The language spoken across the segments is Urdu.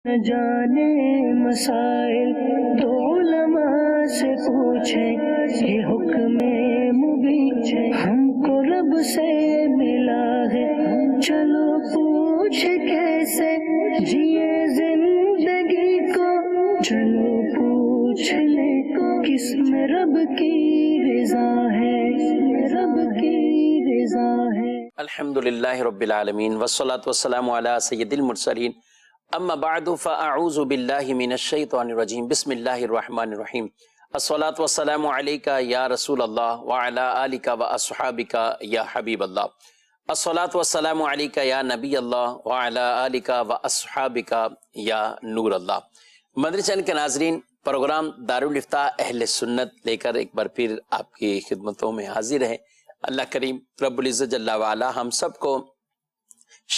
نہ جانے مسائل تو علماء سے پوچھیں، یہ حکم مبین ہم کو رب سے ملا ہے، چلو پوچھ کیسے جیے زندگی کو، چلو پوچھ لے کس میں رب کی رضا ہے، کس میں رب کی رضا ہے۔ الحمدللہ رب العالمین والصلاة والسلام علی سید المرسلین، اما بعد فاعوذ باللہ من الشیطان الرجیم، بسم اللہ الرحمن الرحیم۔ الصلاة والسلام علیکہ یا رسول اللہ وعلی آلک واصحابک یا حبیب اللہ۔ الصلاة والسلام علیکہ یا نبی اللہ وعلی آلک واصحابک یا نور اللہ۔ مدنی چینل کے ناظرین، پروگرام دارالافتاء اہل سنت لے کر ایک بار پھر آپ کی خدمتوں میں حاضر ہے۔ اللہ کریم رب العزت جل وعلا ہم سب کو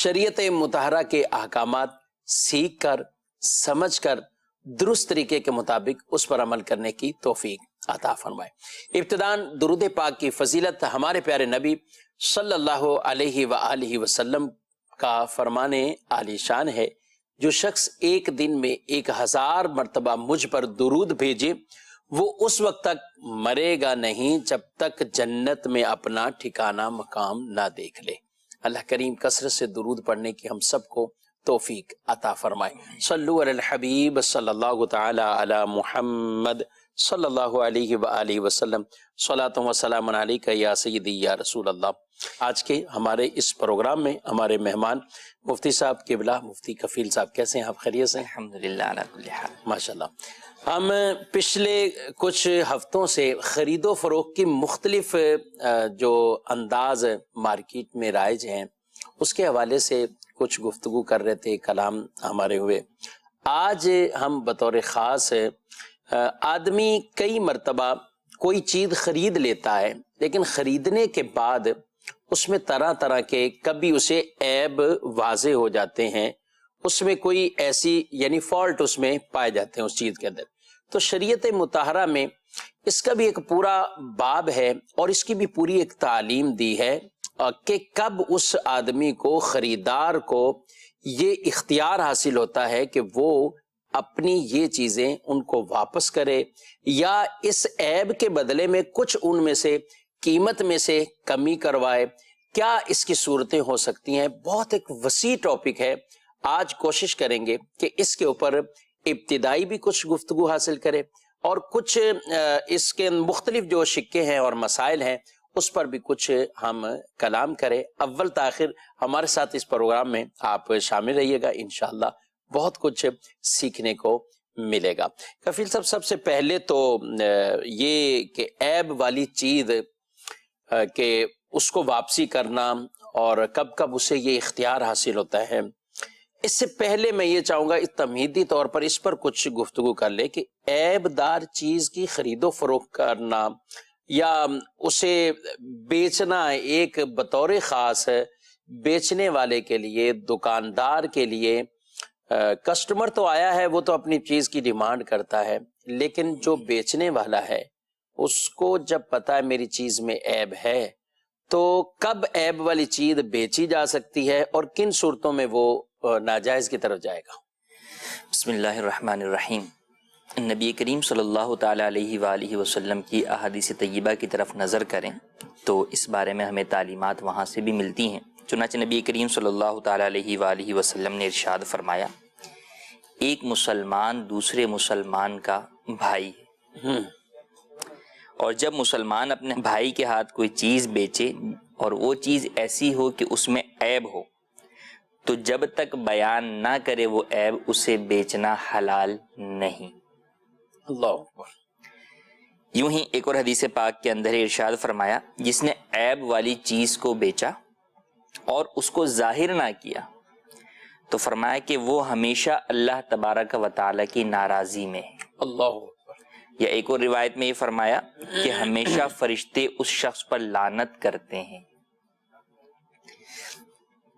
شریعت مطہرہ کے احکامات سیکھ کر سمجھ کر درست طریقے کے مطابق اس پر عمل کرنے کی توفیق عطا فرمائے۔ ابتداً درود پاک کی فضیلت ہمارے پیارے نبی صلی اللہ علیہ وآلہ وسلم کا فرمان عالی شان ہے، جو شخص ایک دن میں 1000 مرتبہ مجھ پر درود بھیجے وہ اس وقت تک مرے گا نہیں جب تک جنت میں اپنا ٹھکانہ مقام نہ دیکھ لے۔ اللہ کریم کثرت سے درود پڑھنے کی ہم سب کو توفیق عطا فرمائے۔ صلو علی الحبیب صلی اللہ تعالی علی محمد صلی اللہ علیہ وآلہ وسلم، صلاۃ و سلام علیک یا سیدی یا رسول اللہ۔ آج کے ہمارے اس پروگرام میں ہمارے مہمان مفتی صاحب قبلہ مفتی کفیل صاحب، کیسے ہیں آپ؟ خیریت سے؟ الحمدللہ علی کل حال، ماشاءاللہ۔ ہم پچھلے کچھ ہفتوں سے خرید و فروخت کی مختلف جو انداز مارکیٹ میں رائج ہیں اس کے حوالے سے کچھ گفتگو کر رہے تھے، کلام ہمارے ہوئے۔ آج ہم بطور خاص آدمی کئی مرتبہ کوئی چیز خرید لیتا ہے، لیکن خریدنے کے بعد اس میں طرح طرح کے کبھی اسے عیب واضح ہو جاتے ہیں، اس میں کوئی ایسی یعنی فالٹ اس میں پائے جاتے ہیں اس چیز کے اندر۔ تو شریعت مطہرہ میں اس کا بھی ایک پورا باب ہے اور اس کی بھی پوری ایک تعلیم دی ہے کہ کب اس آدمی کو، خریدار کو یہ اختیار حاصل ہوتا ہے کہ وہ اپنی یہ چیزیں ان کو واپس کرے یا اس عیب کے بدلے میں کچھ ان میں سے قیمت میں سے کمی کروائے۔ کیا اس کی صورتیں ہو سکتی ہیں؟ بہت ایک وسیع ٹاپک ہے۔ آج کوشش کریں گے کہ اس کے اوپر ابتدائی بھی کچھ گفتگو حاصل کرے اور کچھ اس کے مختلف جو شقیں ہیں اور مسائل ہیں اس پر بھی کچھ ہم کلام کریں۔ اول تاخیر ہمارے ساتھ اس پروگرام میں آپ شامل رہیے گا، انشاءاللہ بہت کچھ سیکھنے کو ملے گا۔ کفیل صاحب، سب سے پہلے تو یہ کہ عیب والی چیز کہ اس کو واپسی کرنا اور کب کب اسے یہ اختیار حاصل ہوتا ہے، اس سے پہلے میں یہ چاہوں گا اس تمہیدی طور پر اس پر کچھ گفتگو کر لے کہ عیب دار چیز کی خرید و فروخت کرنا یا اسے بیچنا ایک بطور خاص بیچنے والے کے لیے، دکاندار کے لیے، کسٹمر تو آیا ہے وہ تو اپنی چیز کی ڈیمانڈ کرتا ہے، لیکن جو بیچنے والا ہے اس کو جب پتا ہے میری چیز میں عیب ہے تو کب عیب والی چیز بیچی جا سکتی ہے اور کن صورتوں میں وہ ناجائز کی طرف جائے گا؟ بسم اللہ الرحمن الرحیم۔ نبی کریم صلی اللہ تعالیٰ علیہ وآلہ وسلم کی احادیث طیبہ کی طرف نظر کریں تو اس بارے میں ہمیں تعلیمات وہاں سے بھی ملتی ہیں۔ چنانچہ نبی کریم صلی اللہ تعالیٰ علیہ وآلہ وسلم نے ارشاد فرمایا، ایک مسلمان دوسرے مسلمان کا بھائی ہے، اور جب مسلمان اپنے بھائی کے ہاتھ کوئی چیز بیچے اور وہ چیز ایسی ہو کہ اس میں عیب ہو تو جب تک بیان نہ کرے وہ عیب، اسے بیچنا حلال نہیں۔ اللہ اکبر۔ یوں ہی ایک اور حدیث پاک کے اندر ارشاد فرمایا، جس نے عیب والی چیز کو بیچا اور اس کو ظاہر نہ کیا تو فرمایا کہ وہ ہمیشہ اللہ تبارک و تعالیٰ کی ناراضی میں ہے۔ اللہ اکبر۔ یا ایک اور روایت میں یہ فرمایا کہ ہمیشہ فرشتے اس شخص پر لعنت کرتے ہیں۔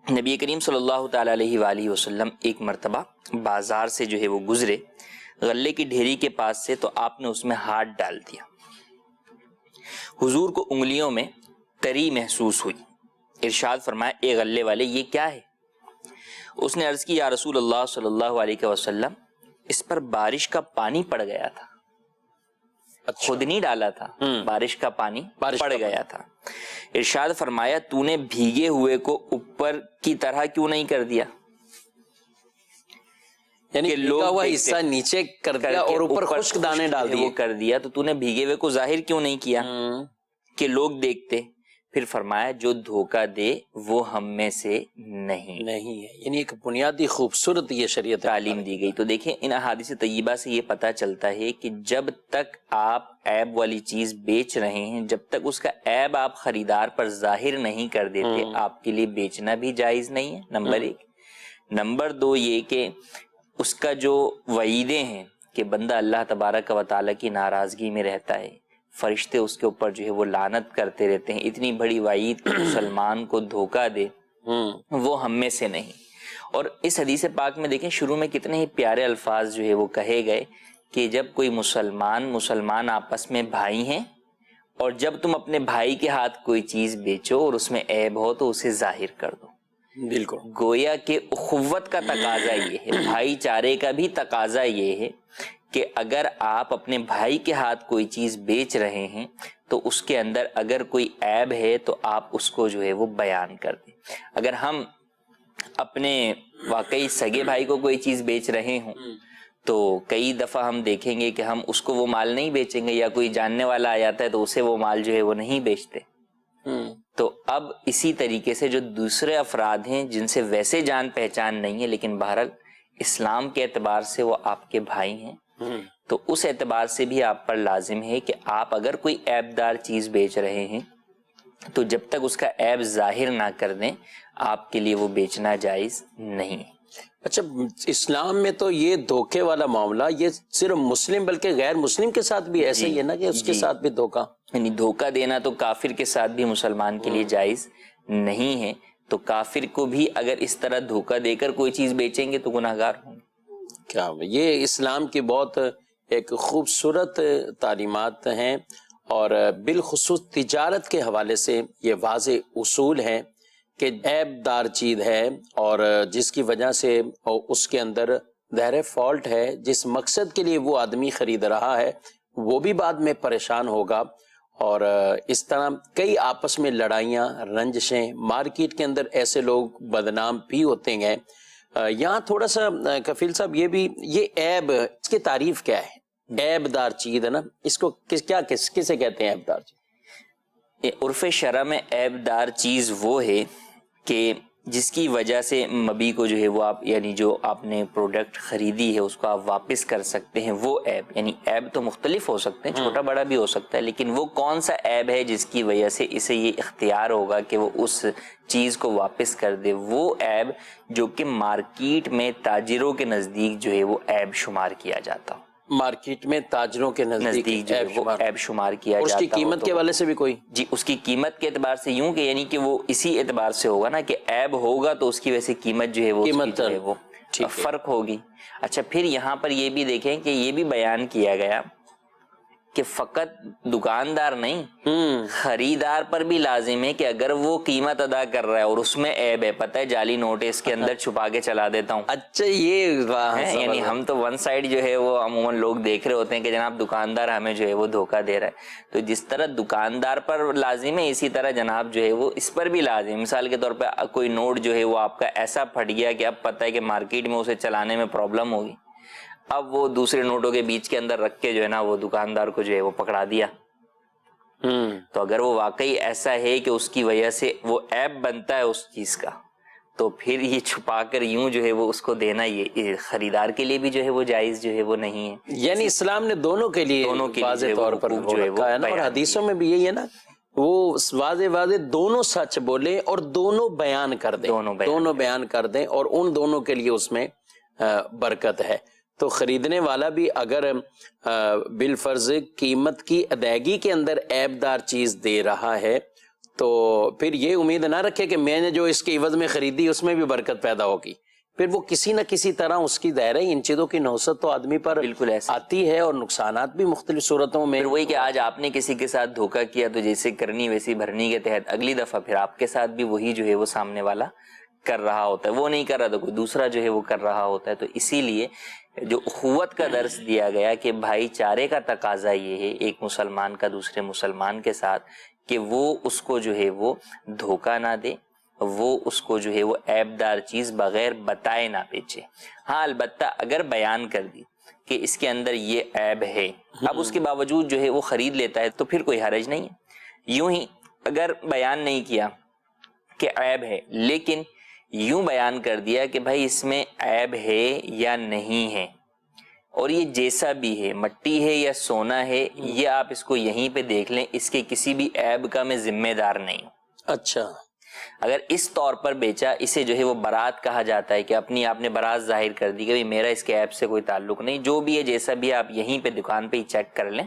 نبی کریم صلی اللہ تعالیٰ علیہ وآلہ وسلم ایک مرتبہ بازار سے جو ہے وہ گزرے، غلے کی ڈھیری کے پاس سے، تو آپ نے اس میں ہاتھ ڈال دیا۔ حضور کو انگلیوں میں تری محسوس ہوئی۔ ارشاد فرمایا، اے غلے والے، یہ کیا ہے؟ اس نے عرض کی یا رسول اللہ صلی اللہ علیہ وسلم اس پر بارش کا پانی پڑ گیا تھا. خود نہیں ڈالا تھا, بارش کا پانی پڑ گیا تھا. ارشاد فرمایا تو نے بھیگے ہوئے کو اوپر کی طرح کیوں نہیں کر دیا؟ یعنی بھیگا ہوا حصہ نیچے کر دیا اور اوپر خشک دانے ڈال دیے. وہ کر دیا تو نے بھیگے ہوئے کو ظاہر کیوں نہیں کیا کہ لوگ دیکھتے؟ پھر فرمایا جو دھوکہ دے وہ ہم میں سے نہیں ہے. یعنی ایک بنیادی خوبصورت یہ شریعت تعلیم دی گئی. تو دیکھیں ان احادیث طیبہ سے یہ پتہ چلتا ہے کہ جب تک آپ عیب والی چیز بیچ رہے ہیں, جب تک اس کا عیب آپ خریدار پر ظاہر نہیں کر دیتے, آپ کے لیے بیچنا بھی جائز نہیں ہے, نمبر 1. نمبر 2 یہ کہ اس کا جو وعیدیں ہیں کہ بندہ اللہ تبارک و تعالیٰ کی ناراضگی میں رہتا ہے, فرشتے اس کے اوپر جو ہے وہ لعنت کرتے رہتے ہیں, اتنی بڑی وعید کہ مسلمان کو دھوکہ دے, وہ ہم میں سے نہیں. اور اس حدیث پاک میں دیکھیں شروع میں کتنے ہی پیارے الفاظ جو ہے وہ کہے گئے کہ جب کوئی مسلمان آپس میں بھائی ہیں, اور جب تم اپنے بھائی کے ہاتھ کوئی چیز بیچو اور اس میں عیب ہو تو اسے ظاہر کر دو. بالکل گویا کہ اخوت کا تقاضا یہ ہے, بھائی چارے کا بھی تقاضا یہ ہے کہ اگر آپ اپنے بھائی کے ہاتھ کوئی چیز بیچ رہے ہیں تو اس کے اندر اگر کوئی عیب ہے تو آپ اس کو جو ہے وہ بیان کر دیں. اگر ہم اپنے واقعی سگے بھائی کو کوئی چیز بیچ رہے ہوں تو کئی دفعہ ہم دیکھیں گے کہ ہم اس کو وہ مال نہیں بیچیں گے, یا کوئی جاننے والا آ جاتا ہے تو اسے وہ مال جو ہے وہ نہیں بیچتے. تو اب اسی طریقے سے جو دوسرے افراد ہیں جن سے ویسے جان پہچان نہیں ہے لیکن بہرحال اسلام کے اعتبار سے وہ آپ کے بھائی ہیں, تو اس اعتبار سے بھی آپ پر لازم ہے کہ آپ اگر کوئی عیب دار چیز بیچ رہے ہیں تو جب تک اس کا عیب ظاہر نہ کر دیں آپ کے لیے وہ بیچنا جائز نہیں ہے. اچھا, اسلام میں تو یہ دھوکے والا معاملہ یہ صرف مسلم بلکہ غیر مسلم کے ساتھ بھی ایسا ہی ہے نا کہ اس کے ساتھ بھی دھوکہ, یعنی دھوکہ دینا تو کافر کے ساتھ بھی مسلمان کے لیے جائز نہیں ہے. تو کافر کو بھی اگر اس طرح دھوکہ دے کر کوئی چیز بیچیں گے تو گناہگار ہوں گے. کیا یہ اسلام کی بہت ایک خوبصورت تعلیمات ہیں, اور بالخصوص تجارت کے حوالے سے یہ واضح اصول ہیں کہ عیب دار چیز ہے اور جس کی وجہ سے اس کے اندر ظاہر فالٹ ہے, جس مقصد کے لیے وہ آدمی خرید رہا ہے وہ بھی بعد میں پریشان ہوگا. اور اس طرح کئی آپس میں لڑائیاں رنجشیں, مارکیٹ کے اندر ایسے لوگ بدنام بھی ہوتے ہیں. یہاں تھوڑا سا کفیل صاحب یہ عیب اس کی تعریف کیا ہے؟ عیب دار چیز ہے نا, اس کو کسے کہتے ہیں عیب دار چیز؟ عرف شرع میں عیب دار چیز وہ ہے کہ جس کی وجہ سے مبی کو جو ہے وہ آپ یعنی جو آپ نے پروڈکٹ خریدی ہے اس کو آپ واپس کر سکتے ہیں, وہ عیب. یعنی عیب تو مختلف ہو سکتے ہیں, چھوٹا بڑا بھی ہو سکتا ہے, لیکن وہ کون سا عیب ہے جس کی وجہ سے اسے یہ اختیار ہوگا کہ وہ اس چیز کو واپس کر دے, وہ عیب جو کہ مارکیٹ میں تاجروں کے نزدیک جو ہے وہ عیب شمار کیا جاتا ہو. مارکیٹ میں تاجروں کے نزدیک جو ہے وہ عیب شمار کیا جاتا ہے. اس کی قیمت کے حوالے سے بھی کوئی؟ جی, اس کی قیمت کے اعتبار سے یوں کہ یعنی کہ وہ اسی اعتبار سے ہوگا نا کہ عیب ہوگا تو اس کی وجہ سے قیمت جو ہے وہ فرق ہوگی. اچھا, پھر یہاں پر یہ بھی دیکھیں کہ یہ بھی بیان کیا گیا کہ فقط دکاندار نہیں خریدار پر بھی لازم ہے کہ اگر وہ قیمت ادا کر رہا ہے اور اس میں عیب ہے, پتہ ہے جعلی نوٹ ہے اس کے اندر چھپا کے چلا دیتا ہوں. اچھا, یہ یعنی ہم تو ون سائڈ جو ہے وہ عموماً لوگ دیکھ رہے ہوتے ہیں کہ جناب دکاندار ہمیں جو ہے وہ دھوکہ دے رہا ہے. تو جس طرح دکاندار پر لازم ہے اسی طرح جناب جو ہے وہ اس پر بھی لازم. مثال کے طور پہ کوئی نوٹ جو ہے وہ آپ کا ایسا پھٹ گیا کہ اب پتہ ہے کہ مارکیٹ میں اسے چلانے میں پرابلم ہوگی, اب وہ دوسرے نوٹوں کے بیچ کے اندر رکھ کے جو ہے نا وہ دکاندار کو جو ہے وہ پکڑا دیا. تو اگر وہ واقعی ایسا ہے کہ اس کی وجہ سے وہ عیب بنتا ہے اس چیز کا, تو پھر یہ چھپا کر یوں جو ہے وہ اس کو دینا یہ خریدار کے لیے بھی جو ہے وہ جائز جو ہے وہ نہیں ہے. یعنی اسلام نے دونوں کے لیے واضح طور پر جو ہے وہ, اور حدیثوں میں بھی یہی ہے نا, وہ واضح دونوں سچ بولے اور دونوں بیان کر دیں, دونوں بیان کر دیں, اور ان دونوں کے لیے اس میں برکت ہے. تو خریدنے والا بھی اگر بالفرض قیمت کی ادائیگی کے اندر عیب دار چیز دے رہا ہے تو پھر یہ امید نہ رکھے کہ میں نے جو اس کے عوض میں خریدی اس میں بھی برکت پیدا ہوگی. پھر وہ کسی نہ کسی طرح اس کی دائرہ ان چیزوں کی نوست تو آدمی پر بالکل آتی ہے, اور نقصانات بھی مختلف صورتوں میں. پھر وہی کہ آج آپ نے کسی کے ساتھ دھوکہ کیا تو جیسے کرنی ویسی بھرنی کے تحت اگلی دفعہ پھر آپ کے ساتھ بھی وہی جو ہے وہ سامنے والا کر رہا ہوتا ہے، وہ نہیں کر رہا تو کوئی دوسرا جو ہے وہ کر رہا ہوتا ہے. تو اسی لیے جو اخوت کا درس دیا گیا کہ بھائی چارے کا تقاضا یہ ہے ایک مسلمان کا دوسرے مسلمان کے ساتھ کہ وہ اس کو جو ہے وہ دھوکہ نہ دے، وہ اس کو جو ہے وہ عیب دار چیز بغیر بتائے نہ بیچے. ہاں البتہ اگر بیان کر دی کہ اس کے اندر یہ عیب ہے، اب اس کے باوجود جو ہے وہ خرید لیتا ہے تو پھر کوئی حرج نہیں ہے. یوں ہی اگر بیان نہیں کیا کہ عیب ہے، لیکن یوں بیان کر دیا کہ بھائی اس میں عیب ہے یا نہیں ہے، اور یہ جیسا بھی ہے، مٹی ہے یا سونا ہے، یہ آپ اس کو یہیں پہ دیکھ لیں، اس کے کسی بھی عیب کا میں ذمہ دار نہیں ہوں. اچھا، اگر اس طور پر بیچا، اسے جو ہے وہ برات کہا جاتا ہے کہ اپنی آپ نے برات ظاہر کر دی کہ بھئی میرا اس کے عیب سے کوئی تعلق نہیں، جو بھی ہے جیسا بھی ہے آپ یہیں پہ دکان پہ ہی چیک کر لیں.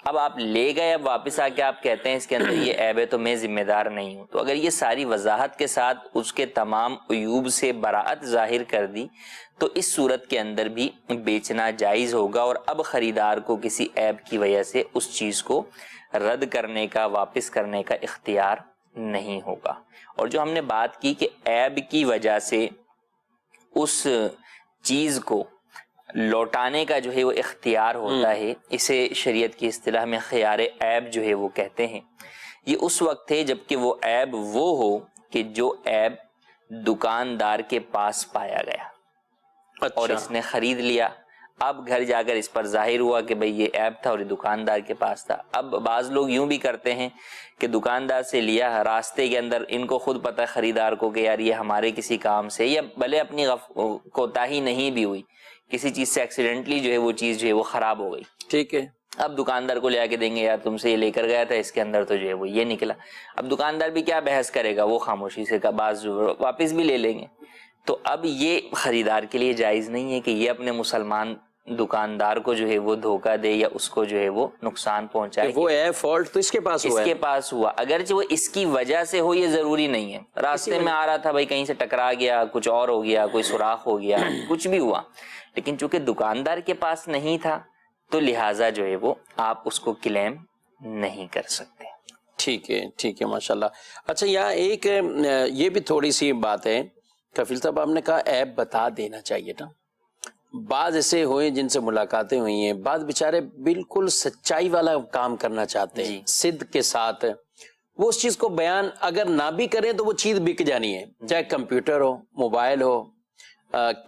اب آپ لے گئے، اب واپس آ کے آپ کہتے ہیں اس کے اندر یہ عیب ہے تو میں ذمہ دار نہیں ہوں. تو اگر یہ ساری وضاحت کے ساتھ اس کے تمام عیوب سے براعت ظاہر کر دی تو اس صورت کے اندر بھی بیچنا جائز ہوگا، اور اب خریدار کو کسی عیب کی وجہ سے اس چیز کو رد کرنے کا، واپس کرنے کا اختیار نہیں ہوگا. اور جو ہم نے بات کی کہ عیب کی وجہ سے اس چیز کو لوٹانے کا جو ہے وہ اختیار ہوتا ہے، اسے شریعت کی اصطلاح میں خیار عیب جو ہے وہ کہتے ہیں. یہ اس وقت ہے جب کہ وہ عیب وہ ہو کہ جو عیب دکاندار کے پاس پایا گیا اور اس نے خرید لیا. اب گھر جا کر اس پر ظاہر ہوا کہ بھئی یہ عیب تھا اور یہ دکاندار کے پاس تھا. اب بعض لوگ یوں بھی کرتے ہیں کہ دکاندار سے لیا، راستے کے اندر ان کو خود پتہ خریدار کو کہ یار یہ ہمارے کسی کام سے، یا بھلے اپنی کوتاہی نہیں بھی ہوئی، کسی چیز سے ایکسیڈنٹلی جو ہے وہ چیز جو ہے وہ خراب ہو گئی، ٹھیک ہے، اب دکاندار کو لے کے دیں گے یار تم سے یہ لے کر گیا تھا، اس کے اندر تو جو ہے وہ یہ نکلا. اب دکاندار بھی کیا بحث کرے گا، وہ خاموشی سے بعض واپس بھی لے لیں گے. تو اب یہ خریدار کے لیے جائز نہیں ہے کہ یہ اپنے مسلمان دکاندار کو جو ہے وہ دھوکہ دے یا اس کو جو ہے وہ نقصان پہنچائے. وہ ہے فالٹ تو اس کے پاس ہوا ہے، اس کے پاس ہوا، اگرچہ وہ اس کی وجہ سے ہو یہ ضروری نہیں ہے. راستے میں آ رہا تھا بھائی، کہیں سے ٹکرا گیا، کچھ اور ہو گیا، کوئی سوراخ ہو گیا، کچھ بھی ہوا، لیکن چونکہ دکاندار کے پاس نہیں تھا تو لہٰذا جو ہے وہ آپ اس کو کلیم نہیں کر سکتے. ٹھیک ہے، ٹھیک ہے، ماشاءاللہ. اچھا، یہاں ایک یہ بھی تھوڑی سی بات ہے، کفیل صاحب آپ نے کہا عیب بتا دینا چاہیے نا. بعض ایسے ہوئے جن سے ملاقاتیں ہوئی ہیں، بعض بیچارے بالکل سچائی والا کام کرنا چاہتے ہیں، صدق کے ساتھ وہ اس چیز کو بیان اگر نہ بھی کریں تو وہ چیز بک جانی ہے، چاہے کمپیوٹر ہو، موبائل ہو،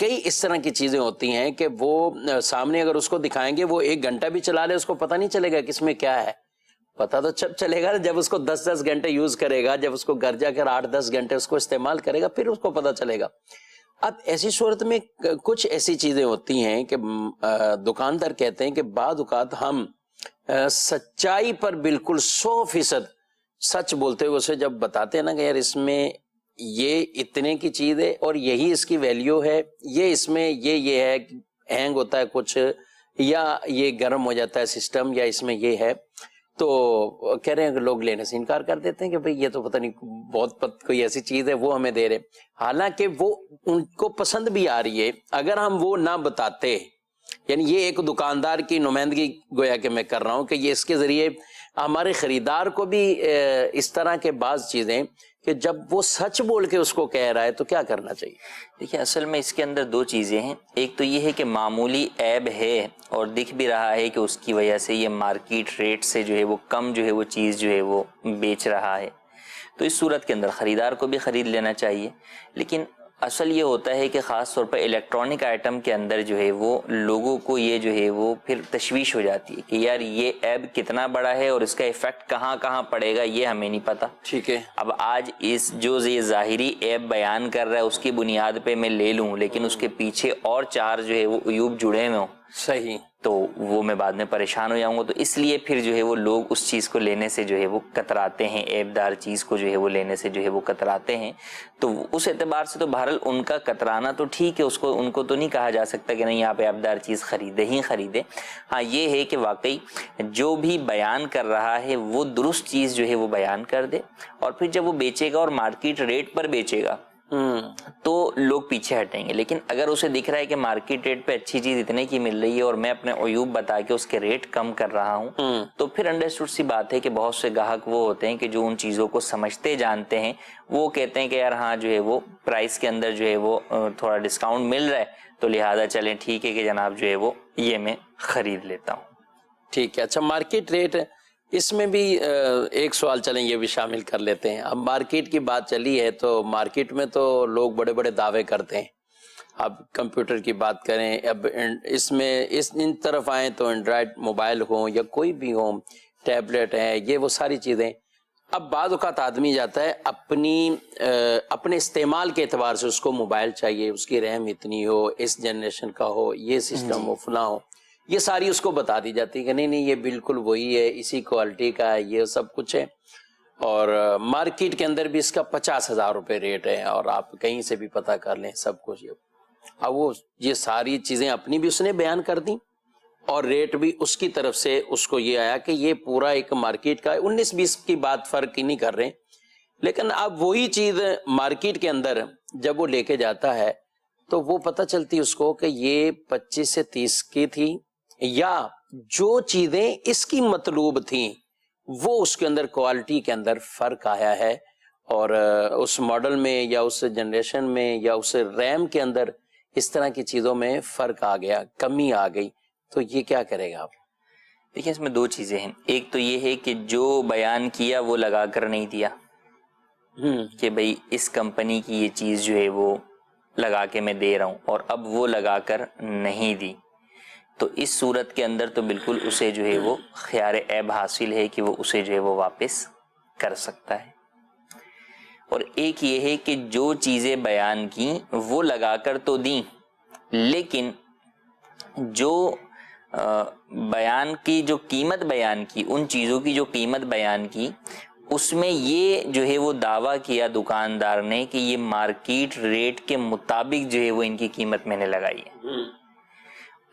کئی اس طرح کی چیزیں ہوتی ہیں کہ وہ سامنے اگر اس کو دکھائیں گے، وہ 1 گھنٹہ بھی چلا لے اس کو پتہ نہیں چلے گا کہ اس میں کیا ہے. پتہ تو جب چلے گا جب اس کو 10 گھنٹے یوز کرے گا، جب اس کو گھر جا کر 8-10 گھنٹے اس کو استعمال کرے گا، پھر اس کو پتہ چلے گا. اب ایسی صورت میں کچھ ایسی چیزیں ہوتی ہیں کہ دکاندار کہتے ہیں کہ بعض اوقات ہم سچائی پر بالکل 100% سچ بولتے ہوئے اسے جب بتاتے ہیں نا کہ یار اس میں یہ اتنے کی چیز ہے اور یہی اس کی ویلیو ہے، یہ اس میں یہ ہے، ہینگ ہوتا ہے کچھ، یا یہ گرم ہو جاتا ہے سسٹم، یا اس میں یہ ہے، تو کہہ رہے ہیں کہ لوگ لینے سے انکار کر دیتے ہیں کہ بھئی یہ تو پتہ نہیں بہت کوئی ایسی چیز ہے وہ ہمیں دے رہے، حالانکہ وہ ان کو پسند بھی آ رہی ہے. اگر ہم وہ نہ بتاتے، یعنی یہ ایک دکاندار کی نمائندگی گویا کہ میں کر رہا ہوں کہ یہ اس کے ذریعے ہمارے خریدار کو بھی اس طرح کے بعض چیزیں کہ جب وہ سچ بول کے اس کو کہہ رہا ہے تو کیا کرنا چاہیے؟ دیکھیں اصل میں اس کے اندر 2 چیزیں ہیں. ایک تو یہ ہے کہ معمولی عیب ہے اور دکھ بھی رہا ہے کہ اس کی وجہ سے یہ مارکیٹ ریٹ سے جو ہے وہ کم جو ہے وہ چیز جو ہے وہ بیچ رہا ہے، تو اس صورت کے اندر خریدار کو بھی خرید لینا چاہیے. لیکن اصل یہ ہوتا ہے کہ خاص طور پر الیکٹرانک آئٹم کے اندر جو ہے وہ لوگوں کو یہ جو ہے وہ پھر تشویش ہو جاتی ہے کہ یار یہ عیب کتنا بڑا ہے اور اس کا ایفیکٹ کہاں کہاں پڑے گا یہ ہمیں نہیں پتا. ٹھیک ہے، اب آج اس جو یہ ظاہری عیب بیان کر رہا ہے اس کی بنیاد پہ میں لے لوں، لیکن اس کے پیچھے اور 4 جو ہے وہ عیوب جڑے ہوئے ہوں، صحیح، تو وہ میں بعد میں پریشان ہو جاؤں گا. تو اس لیے پھر جو ہے وہ لوگ اس چیز کو لینے سے جو ہے وہ کتراتے ہیں، عیب دار چیز کو جو ہے وہ لینے سے جو ہے وہ کتراتے ہیں. تو اس اعتبار سے تو بہرحال ان کا کترانا تو ٹھیک ہے، ان کو تو نہیں کہا جا سکتا کہ نہیں آپ عیب دار چیز خریدے ہی خریدے. ہاں یہ ہے کہ واقعی جو بھی بیان کر رہا ہے وہ درست چیز جو ہے وہ بیان کر دے، اور پھر جب وہ بیچے گا اور مارکیٹ ریٹ پر بیچے گا تو لوگ پیچھے ہٹیں گے. لیکن اگر اسے دکھ رہا ہے کہ مارکیٹ ریٹ پہ اچھی چیز اتنے کی مل رہی ہے اور میں اپنے عیوب بتا کے اس کے ریٹ کم کر رہا ہوں, تو پھر انڈرسٹوڈ سی بات ہے کہ بہت سے گاہک وہ ہوتے ہیں کہ جو ان چیزوں کو سمجھتے جانتے ہیں, وہ کہتے ہیں کہ یار ہاں جو ہے وہ پرائس کے اندر جو ہے وہ تھوڑا ڈسکاؤنٹ مل رہا ہے, تو لہٰذا چلیں ٹھیک ہے کہ جناب جو ہے وہ یہ میں خرید لیتا ہوں. ٹھیک ہے. اچھا, مارکیٹ ریٹ, اس میں بھی ایک سوال چلیں یہ بھی شامل کر لیتے ہیں. اب مارکیٹ کی بات چلی ہے تو مارکیٹ میں تو لوگ بڑے بڑے دعوے کرتے ہیں. اب کمپیوٹر کی بات کریں, اب اس میں ان طرف آئیں تو اینڈرائڈ موبائل ہوں یا کوئی بھی ہو, ٹیبلٹ ہے, یہ وہ ساری چیزیں. اب بعض اوقات آدمی جاتا ہے اپنے استعمال کے اعتبار سے, اس کو موبائل چاہیے, اس کی ریم اتنی ہو, اس جنریشن کا ہو, یہ سسٹم ہو, فلاں ہو, یہ ساری اس کو بتا دی جاتی ہے کہ نہیں یہ بالکل وہی ہے, اسی کوالٹی کا ہے, یہ سب کچھ ہے. اور مارکیٹ کے اندر بھی اس کا 50,000 روپے ریٹ ہے, اور آپ کہیں سے بھی پتہ کر لیں سب کچھ. اب وہ یہ ساری چیزیں اپنی بھی اس نے بیان کر دیں, اور ریٹ بھی اس کی طرف سے اس کو یہ آیا کہ یہ پورا ایک مارکیٹ کا 19-20 کی بات فرق ہی نہیں کر رہے. لیکن اب وہی چیز مارکیٹ کے اندر جب وہ لے کے جاتا ہے تو وہ پتہ چلتی اس کو کہ یہ 25 سے 30 کی تھی, یا جو چیزیں اس کی مطلوب تھیں وہ اس کے اندر کوالٹی کے اندر فرق آیا ہے, اور اس ماڈل میں یا اس جنریشن میں یا اس ریم کے اندر اس طرح کی چیزوں میں فرق آ گیا, کمی آ گئی. تو یہ کیا کرے گا آپ؟ دیکھیں اس میں دو چیزیں ہیں. ایک تو یہ ہے کہ جو بیان کیا وہ لگا کر نہیں دیا, کہ بھئی اس کمپنی کی یہ چیز جو ہے وہ لگا کے میں دے رہا ہوں, اور اب وہ لگا کر نہیں دی, تو اس صورت کے اندر تو بالکل اسے جو ہے وہ خیار عیب حاصل ہے کہ وہ اسے جو ہے وہ واپس کر سکتا ہے. اور ایک یہ ہے کہ جو چیزیں بیان کی وہ لگا کر تو دیں, لیکن جو بیان کی جو قیمت بیان کی, ان چیزوں کی جو قیمت بیان کی, اس میں یہ جو ہے وہ دعویٰ کیا دکاندار نے کہ یہ مارکیٹ ریٹ کے مطابق جو ہے وہ ان کی قیمت میں نے لگائی ہے,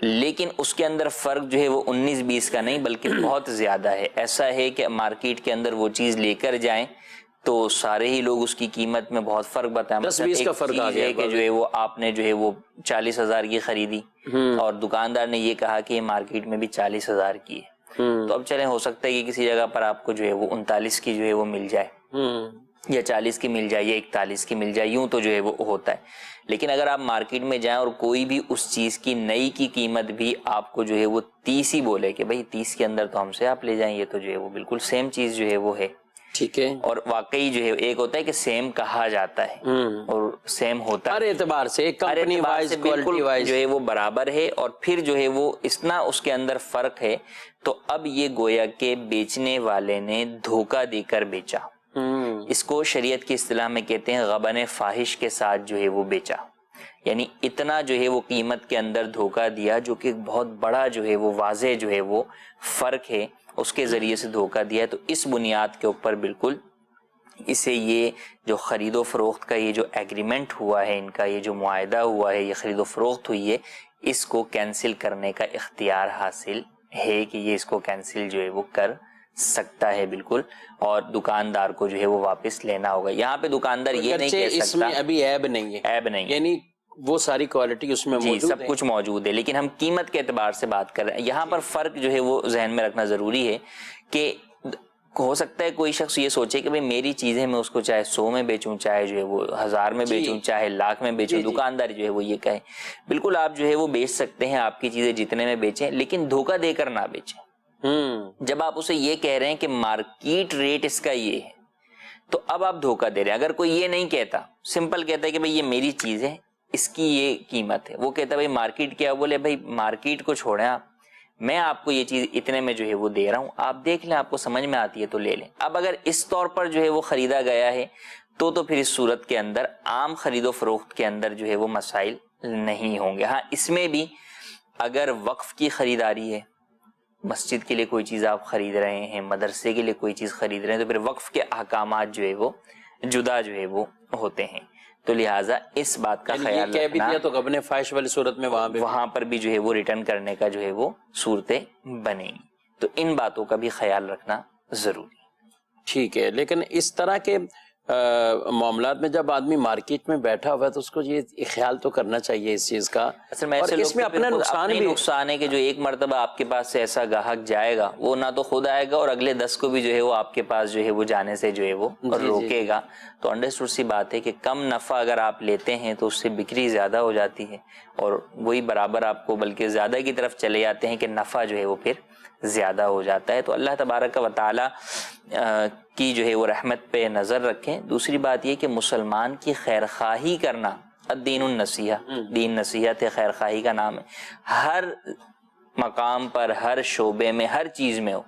لیکن اس کے اندر فرق جو ہے وہ 19-20 کا نہیں بلکہ بہت زیادہ ہے. ایسا ہے کہ مارکیٹ کے اندر وہ چیز لے کر جائیں تو سارے ہی لوگ اس کی قیمت میں بہت فرق بتائیں. 10-20 کا فرق آ گیا کہ جو ہے وہ آپ نے جو ہے وہ 40,000 کی خریدی اور دکاندار نے یہ کہا کہ یہ مارکیٹ میں بھی 40,000 کی ہے, تو اب چلیں ہو سکتا ہے کہ کسی جگہ پر آپ کو جو ہے وہ 39 کی جو ہے وہ مل جائے, یا 40 کی مل جائے, یا 41 کی مل جائے, یوں تو جو ہے وہ ہوتا ہے. لیکن اگر آپ مارکیٹ میں جائیں اور کوئی بھی اس چیز کی نئی کی قیمت بھی آپ کو جو ہے وہ 30 ہی بولے کہ بھئی 30 کے اندر تو ہم سے آپ لے جائیں, یہ تو جو ہے وہ بالکل سیم چیز جو ہے وہ ہے. ٹھیک ہے. اور واقعی جو ہے ایک ہوتا ہے کہ سیم کہا جاتا ہے اور سیم ہوتا ہے ہر اعتبار سے, کمپنی وائز, کوالٹی وائز جو ہے وہ برابر ہے, اور پھر جو ہے وہ اتنا اس کے اندر فرق ہے, تو اب یہ گویا کہ بیچنے والے نے دھوکہ دے کر بیچا. اس کو شریعت کی اصطلاح میں کہتے ہیں غبن فاحش کے ساتھ جو ہے وہ بیچا, یعنی اتنا جو ہے وہ قیمت کے اندر دھوکہ دیا جو کہ بہت بڑا جو ہے وہ واضح جو ہے وہ فرق ہے, اس کے ذریعے سے دھوکہ دیا. تو اس بنیاد کے اوپر بالکل اسے یہ جو خرید و فروخت کا یہ جو ایگریمنٹ ہوا ہے, ان کا یہ جو معاہدہ ہوا ہے, یہ خرید و فروخت ہوئی ہے, اس کو کینسل کرنے کا اختیار حاصل ہے کہ یہ اس کو کینسل جو ہے وہ کر سکتا ہے بالکل, اور دکاندار کو جو ہے وہ واپس لینا ہوگا. یہاں پہ دکاندار یہ نہیں کہہ سکتا, اس میں ابھی عیب نہیں ہے, عیب نہیں, یعنی وہ ساری کوالٹی اس میں موجود ہے, سب کچھ موجود ہے, لیکن ہم قیمت کے اعتبار سے بات کر رہے ہیں. یہاں پر فرق جو ہے وہ ذہن میں رکھنا ضروری ہے کہ ہو سکتا ہے کوئی شخص یہ سوچے کہ بھئی میری چیزیں میں اس کو چاہے 100 میں بیچوں, چاہے جو ہے وہ 1000 میں بیچوں, چاہے لاکھ میں بیچوں, دکاندار جو ہے وہ یہ کہے. بالکل آپ جو ہے وہ بیچ سکتے ہیں, آپ کی چیزیں جتنے میں بیچیں, لیکن دھوکہ دے کر نہ بیچیں. جب آپ اسے یہ کہہ رہے ہیں کہ مارکیٹ ریٹ اس کا یہ ہے, تو اب آپ دھوکہ دے رہے ہیں. اگر کوئی یہ نہیں کہتا, سمپل کہتا ہے کہ بھئی یہ میری چیز ہے, اس کی یہ قیمت ہے, وہ کہتا ہے بھئی مارکیٹ کیا, بولے بھئی مارکیٹ کو چھوڑیں آپ, میں آپ کو یہ چیز اتنے میں جو ہے وہ دے رہا ہوں, آپ دیکھ لیں, آپ کو سمجھ میں آتی ہے تو لے لیں. اب اگر اس طور پر جو ہے وہ خریدا گیا ہے تو پھر اس صورت کے اندر عام خرید و فروخت کے اندر جو ہے وہ مسائل نہیں ہوں گے. ہاں اس میں بھی اگر وقف کی خریداری ہے, مسجد کے لیے کوئی چیز آپ خرید رہے ہیں, مدرسے کے لیے کوئی چیز خرید رہے ہیں, تو پھر وقف کے احکامات جو ہے وہ جدا جو ہے وہ ہوتے ہیں. تو لہٰذا اس بات کا خیال رکھنا, تو غبن فاحش والی صورت میں وہاں پر بھی جو ہے وہ ریٹرن کرنے کا جو ہے وہ صورتیں بنے گی. تو ان باتوں کا بھی خیال رکھنا ضروری. ٹھیک ہے. لیکن اس طرح کے معاملات میں جب آدمی مارکیٹ میں بیٹھا ہوا ہے تو اس کو یہ خیال تو کرنا چاہیے اس چیز کا. اصل میں اور اس میں اپنا نقصان ہے کہ جو ایک مرتبہ آپ کے پاس سے ایسا گاہک جائے گا وہ نہ تو خود آئے گا اور اگلے 10 کو بھی جو ہے وہ آپ کے پاس جو ہے وہ جانے سے جو ہے وہ روکے گا. تو انڈرسٹوڈ سی بات ہے کہ کم نفع اگر آپ لیتے ہیں تو اس سے بکری زیادہ ہو جاتی ہے اور وہی برابر آپ کو بلکہ زیادہ کی طرف چلے جاتے ہیں کہ نفع جو ہے وہ پھر زیادہ ہو جاتا ہے. تو اللہ تبارک و تعالی کی جو ہے وہ رحمت پہ نظر رکھیں. دوسری بات یہ کہ مسلمان کی خیر خواہی کرنا، الدین النصیحہ، دین نصیحت ہے، خیر خواہی کا نام ہے. ہر مقام پر، ہر شعبے میں، ہر چیز میں ہو،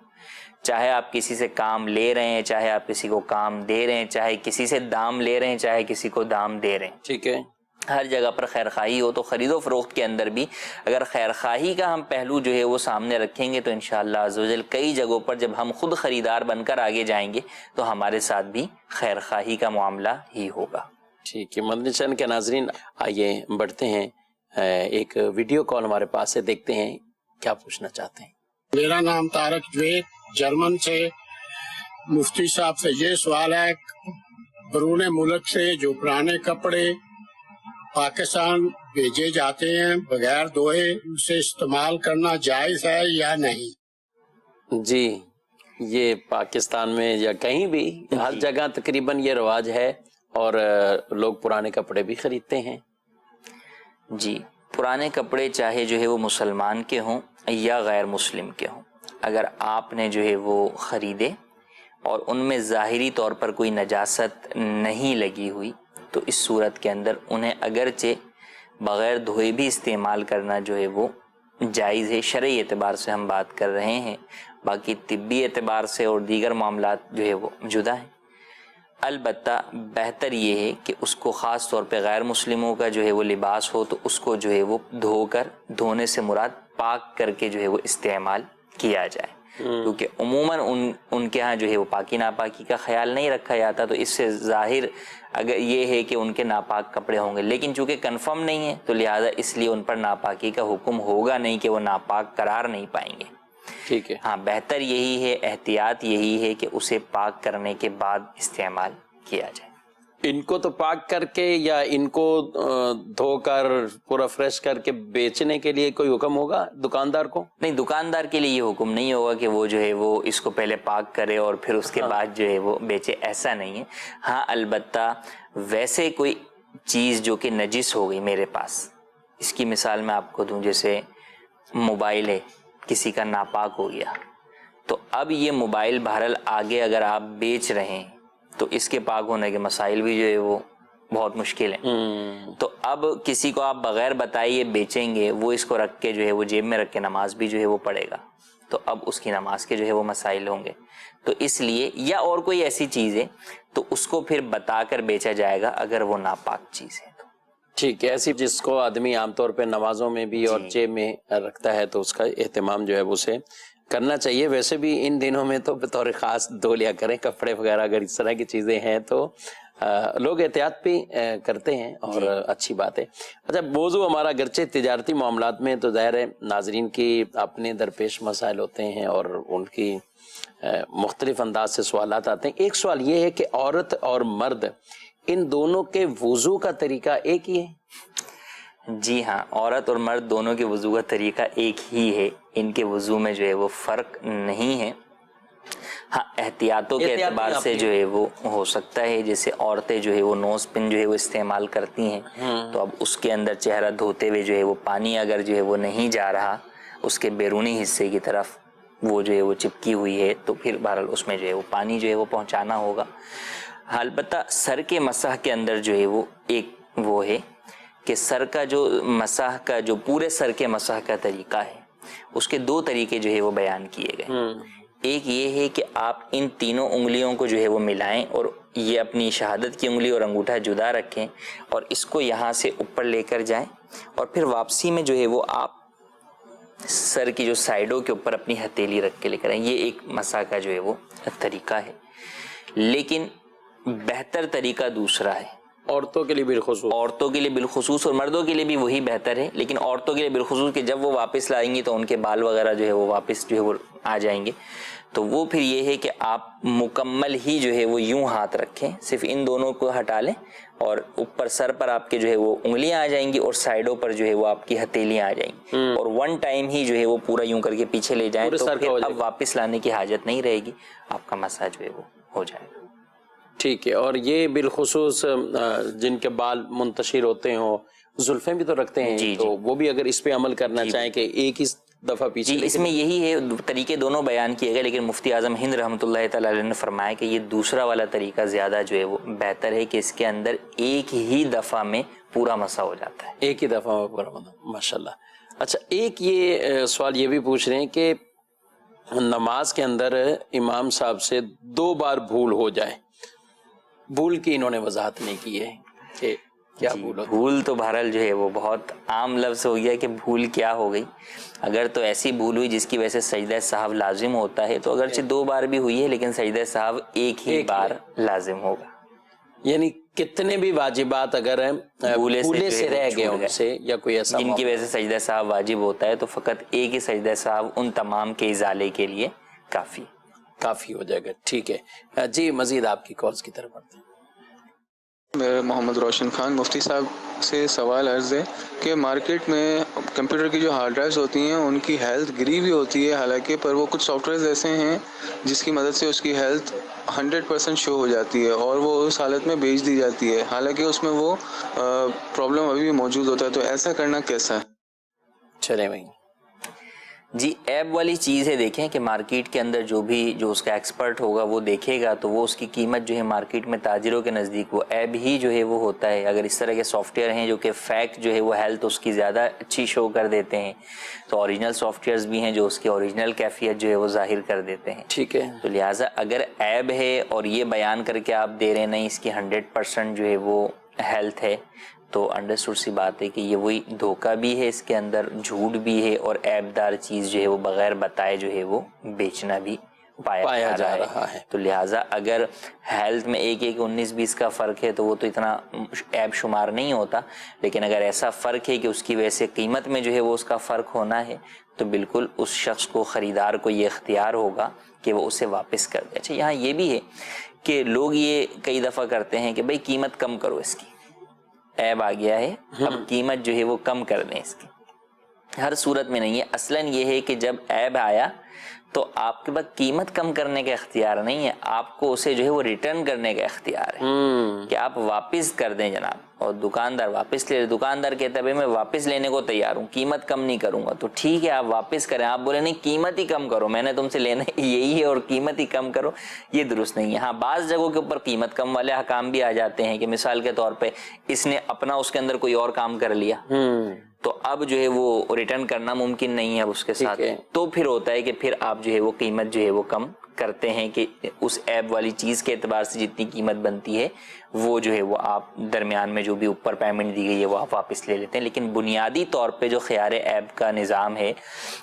چاہے آپ کسی سے کام لے رہے ہیں، چاہے آپ کسی کو کام دے رہے ہیں، چاہے کسی سے دام لے رہے ہیں، چاہے کسی کو دام دے رہے ہیں، ٹھیک ہے، ہر جگہ پر خیر خواہی ہو. تو خرید و فروخت کے اندر بھی اگر خیر خواہی کا ہم پہلو جو ہے وہ سامنے رکھیں گے تو انشاءاللہ عزوجل کئی جگہوں پر جب ہم خود خریدار بن کر آگے جائیں گے تو ہمارے ساتھ بھی خیر خواہی کا معاملہ ہی ہوگا. ٹھیک ہے. مدنی چینل کے ناظرین، آئیے بڑھتے ہیں، ایک ویڈیو کال ہمارے پاس ہے، دیکھتے ہیں کیا پوچھنا چاہتے ہیں. میرا نام طارق جوید، جرمن سے. مفتی صاحب سے یہ سوال ہے، بیرون ملک سے جو پرانے کپڑے پاکستان بھیجے جاتے ہیں بغیر دھوئے، اسے استعمال کرنا جائز ہے یا نہیں؟ جی، یہ پاکستان میں یا کہیں بھی ہر جگہ تقریباً یہ رواج ہے اور لوگ پرانے کپڑے بھی خریدتے ہیں. جی، پرانے کپڑے چاہے جو ہے وہ مسلمان کے ہوں یا غیر مسلم کے ہوں، اگر آپ نے جو ہے وہ خریدے اور ان میں ظاہری طور پر کوئی نجاست نہیں لگی ہوئی تو اس صورت کے اندر انہیں اگرچہ بغیر دھوئے بھی استعمال کرنا جو ہے وہ جائز ہے. شرعی اعتبار سے ہم بات کر رہے ہیں، باقی طبی اعتبار سے اور دیگر معاملات جو ہے وہ جدا ہیں. البتہ بہتر یہ ہے کہ اس کو خاص طور پہ غیر مسلموں کا جو ہے وہ لباس ہو تو اس کو جو ہے وہ دھو کر، دھونے سے مراد پاک کر کے جو ہے وہ استعمال کیا جائے، کیونکہ عموماً ان کے ہاں جو ہے وہ پاکی ناپاکی کا خیال نہیں رکھا جاتا. تو اس سے ظاہر اگر یہ ہے کہ ان کے ناپاک کپڑے ہوں گے، لیکن چونکہ کنفرم نہیں ہے تو لہٰذا اس لیے ان پر ناپاکی کا حکم ہوگا نہیں کہ وہ ناپاک قرار نہیں پائیں گے. ٹھیک ہے. ہاں، بہتر یہی ہے، احتیاط یہی ہے کہ اسے پاک کرنے کے بعد استعمال کیا جائے. ان کو تو پاک کر کے یا ان کو دھو کر پورا فریش کر کے بیچنے کے لیے کوئی حکم ہوگا دکاندار کو؟ نہیں، دکاندار کے لیے یہ حکم نہیں ہوگا کہ وہ جو ہے وہ اس کو پہلے پاک کرے اور پھر اس کے بعد جو ہے وہ بیچے، ایسا نہیں ہے. ہاں، البتہ ویسے کوئی چیز جو کہ نجس ہو گئی میرے پاس، اس کی مثال میں آپ کو دوں، جیسے موبائل ہے، کسی کا ناپاک ہو گیا تو اب یہ موبائل بہرحال آگے اگر آپ بیچ رہے ہیں تو اس کے پاک ہونے کے مسائل بھی جو ہے وہ بہت مشکل ہیں. تو اب کسی کو آپ بغیر بتائے یہ بیچیں گے، وہ اس کو رکھ کے جو ہے وہ جیب میں رکھ کے نماز بھی جو ہے وہ پڑھے گا، تو اب اس کی نماز کے جو ہے وہ مسائل ہوں گے. تو اس لیے یا اور کوئی ایسی چیز ہے تو اس کو پھر بتا کر بیچا جائے گا اگر وہ ناپاک چیز ہے تو. ٹھیک ہے. ایسی جس کو آدمی عام طور پہ نمازوں میں بھی اور جیب میں رکھتا ہے تو اس کا اہتمام جو ہے اسے کرنا چاہیے. ویسے بھی ان دنوں میں تو بطور خاص دھو لیا کریں کپڑے وغیرہ، اگر اس طرح کی چیزیں ہیں تو لوگ احتیاط بھی کرتے ہیں اور اچھی بات ہے. اچھا، موضوع ہمارا گرچہ تجارتی معاملات میں تو ظاہر ہے ناظرین کی اپنے درپیش مسائل ہوتے ہیں اور ان کی مختلف انداز سے سوالات آتے ہیں. ایک سوال یہ ہے کہ عورت اور مرد ان دونوں کے وضو کا طریقہ ایک ہی ہے؟ جی ہاں، عورت اور مرد دونوں کے وضو کا طریقہ ایک ہی ہے، ان کے وضو میں جو ہے وہ فرق نہیں ہے. ہاں، احتیاطوں کے اعتبار سے جو ہے وہ ہو سکتا ہے، جیسے عورتیں جو ہے وہ نوز پن جو ہے وہ استعمال کرتی ہیں تو اب اس کے اندر چہرہ دھوتے ہوئے جو ہے وہ پانی اگر جو ہے وہ نہیں جا رہا اس کے بیرونی حصے کی طرف، وہ جو ہے وہ چپکی ہوئی ہے تو پھر بہرحال اس میں جو ہے وہ پانی جو ہے وہ پہنچانا ہوگا. البتہ سر کے مسح کے اندر جو ہے وہ ایک وہ ہے کہ سر کا جو مسح کا جو پورے سر کے مسح کا طریقہ ہے اس کے 2 طریقے جو ہے وہ بیان کیے گئے. ایک یہ ہے کہ آپ ان تینوں انگلیوں کو جو ہے وہ ملائیں اور یہ اپنی شہادت کی انگلی اور انگوٹھا جدا رکھیں اور اس کو یہاں سے اوپر لے کر جائیں اور پھر واپسی میں جو ہے وہ آپ سر کی جو سائیڈوں کے اوپر اپنی ہتھیلی رکھ کے لے کر آئیں. یہ ایک مسح کا جو ہے وہ طریقہ ہے. لیکن بہتر طریقہ دوسرا ہے عورتوں کے لیے بالخصوص، عورتوں کے لیے بالخصوص اور مردوں کے لیے بھی وہی بہتر ہے، لیکن عورتوں کے لیے بالخصوص کہ جب وہ واپس لائیں گی تو ان کے بال وغیرہ جو ہے وہ واپس جو ہے وہ آ جائیں گے، تو وہ پھر یہ ہے کہ آپ مکمل ہی جو ہے وہ یوں ہاتھ رکھیں، صرف ان دونوں کو ہٹا لیں اور اوپر سر پر آپ کے جو ہے وہ انگلیاں آ جائیں گی اور سائیڈوں پر جو ہے وہ آپ کی ہتھیلیاں آ جائیں گی، اور ون ٹائم ہی جو ہے وہ پورا یوں کر کے پیچھے لے جائیں تو پھر اب واپس لانے کی حاجت نہیں رہے گی، آپ کا مسح جو ہے وہ ہو جائے گا۔ ٹھیک ہے۔ اور یہ بالخصوص جن کے بال منتشر ہوتے ہوں، زلفیں بھی تو رکھتے ہیں، تو وہ بھی اگر اس پہ عمل کرنا چاہیں کہ ایک ہی دفعہ پیچھے، اس میں یہی ہے، طریقے دونوں بیان کیے گئے، لیکن مفتی اعظم ہند رحمۃ اللہ تعالی علیہ نے فرمایا کہ یہ دوسرا والا طریقہ زیادہ جو ہے وہ بہتر ہے کہ اس کے اندر ایک ہی دفعہ میں پورا مسح ہو جاتا ہے، ایک ہی دفعہ میں پورا مسح۔ ماشاءاللہ۔ اچھا، ایک یہ سوال یہ بھی پوچھ رہے ہیں کہ نماز کے اندر امام صاحب سے 2 بار بھول ہو جائے، بھول کی انہوں نے وضاحت نہیں کی ہے کہ کیا بھول ہوتی ہے؟ بھول تو بہرحال جو ہے وہ بہت عام لفظ ہو گیا کہ بھول کیا ہو گئی، اگر تو ایسی بھول ہوئی جس کی وجہ سے سجدہ سہو لازم ہوتا ہے تو اگرچہ 2 بار بھی ہوئی ہے لیکن سجدہ سہو ایک ہی بار لازم ہوگا، یعنی کتنے بھی واجبات اگر بھولے سے رہ گئے ان سے یا کوئی ایسا جن کی وجہ سے سجدہ سہو واجب ہوتا ہے تو فقط ایک ہی سجدہ سہو ان تمام کے ازالے کے لیے کافی ہو جائے گا۔ ٹھیک ہے جی، مزید آپ کی کالز کی طرف بڑھتے ہیں۔ میرا محمد روشن خان، مفتی صاحب سے سوال عرض ہے کہ مارکیٹ میں کمپیوٹر کی جو ہارڈ ڈرائیوز ہوتی ہیں ان کی ہیلتھ گری ہوئی ہوتی ہے، حالانکہ پر وہ کچھ سافٹ ویئرز ایسے ہیں جس کی مدد سے اس کی ہیلتھ 100% شو ہو جاتی ہے اور وہ اس حالت میں بیچ دی جاتی ہے، حالانکہ اس میں وہ پرابلم ابھی بھی موجود ہوتا ہے، تو ایسا کرنا کیسا ہے؟ چلیں بھائی جی، ایب والی چیز ہے، دیکھیں کہ مارکیٹ کے اندر جو اس کا ایکسپرٹ ہوگا وہ دیکھے گا تو وہ اس کی قیمت جو ہے مارکیٹ میں تاجروں کے نزدیک وہ ایب ہی جو ہے وہ ہوتا ہے۔ اگر اس طرح کے سافٹ ویئر ہیں جو کہ فیک جو ہے وہ ہیلتھ اس کی زیادہ اچھی شو کر دیتے ہیں، تو اوریجنل سافٹ ویئرز بھی ہیں جو اس کی اوریجنل کیفیت جو ہے وہ ظاہر کر دیتے ہیں۔ ٹھیک ہے، تو لہٰذا اگر ایب ہے اور یہ بیان کر کے آپ دے رہے نہیں اس کی 100% جو ہے وہ ہیلتھ ہے، تو انڈرسٹوڈ سی بات ہے کہ یہ وہی دھوکہ بھی ہے، اس کے اندر جھوٹ بھی ہے، اور عیب دار چیز جو ہے وہ بغیر بتائے جو ہے وہ بیچنا بھی پایا جا رہا ہے۔ تو لہٰذا اگر ہیلتھ میں 19-20 کا فرق ہے تو وہ تو اتنا عیب شمار نہیں ہوتا، لیکن اگر ایسا فرق ہے کہ اس کی وجہ سے قیمت میں جو ہے وہ اس کا فرق ہونا ہے تو بالکل اس شخص کو، خریدار کو یہ اختیار ہوگا کہ وہ اسے واپس کر دے۔ اچھا، یہاں یہ بھی ہے کہ لوگ یہ کئی دفعہ کرتے ہیں کہ بھئی قیمت کم کرو، اس کی عیب آ گیا ہے اب قیمت جو ہے وہ کم کر دیں اس کی۔ ہر صورت میں نہیں ہے، اصلاً یہ ہے کہ جب عیب آیا تو آپ کے پاس قیمت کم کرنے کا اختیار نہیں ہے، آپ کو اسے جو ہے وہ ریٹرن کرنے کا اختیار ہے کہ آپ واپس کر دیں جناب، اور دکاندار واپس لے، دکاندار کہتا ہے میں واپس لینے کو تیار ہوں، قیمت کم نہیں کروں گا، تو ٹھیک ہے آپ واپس کریں، آپ بولے نہیں قیمت ہی کم کرو، میں نے تم سے لینا یہی ہے اور قیمت ہی کم کرو، یہ درست نہیں ہے۔ ہاں، بعض جگہوں کے اوپر قیمت کم والے حکام بھی آ جاتے ہیں کہ مثال کے طور پہ اس نے اپنا اس کے اندر کوئی اور کام کر لیا تو اب جو ہے وہ ریٹرن کرنا ممکن نہیں ہے اب اس کے ساتھ، تو پھر ہوتا ہے کہ پھر آپ جو ہے وہ قیمت جو ہے وہ کم کرتے ہیں کہ اس ایب والی چیز کے اعتبار سے جتنی قیمت بنتی ہے وہ جو ہے وہ آپ درمیان میں جو بھی اوپر پیمنٹ دی گئی ہے وہ آپ واپس لے لیتے ہیں۔ لیکن بنیادی طور پہ جو خیار ایب کا نظام ہے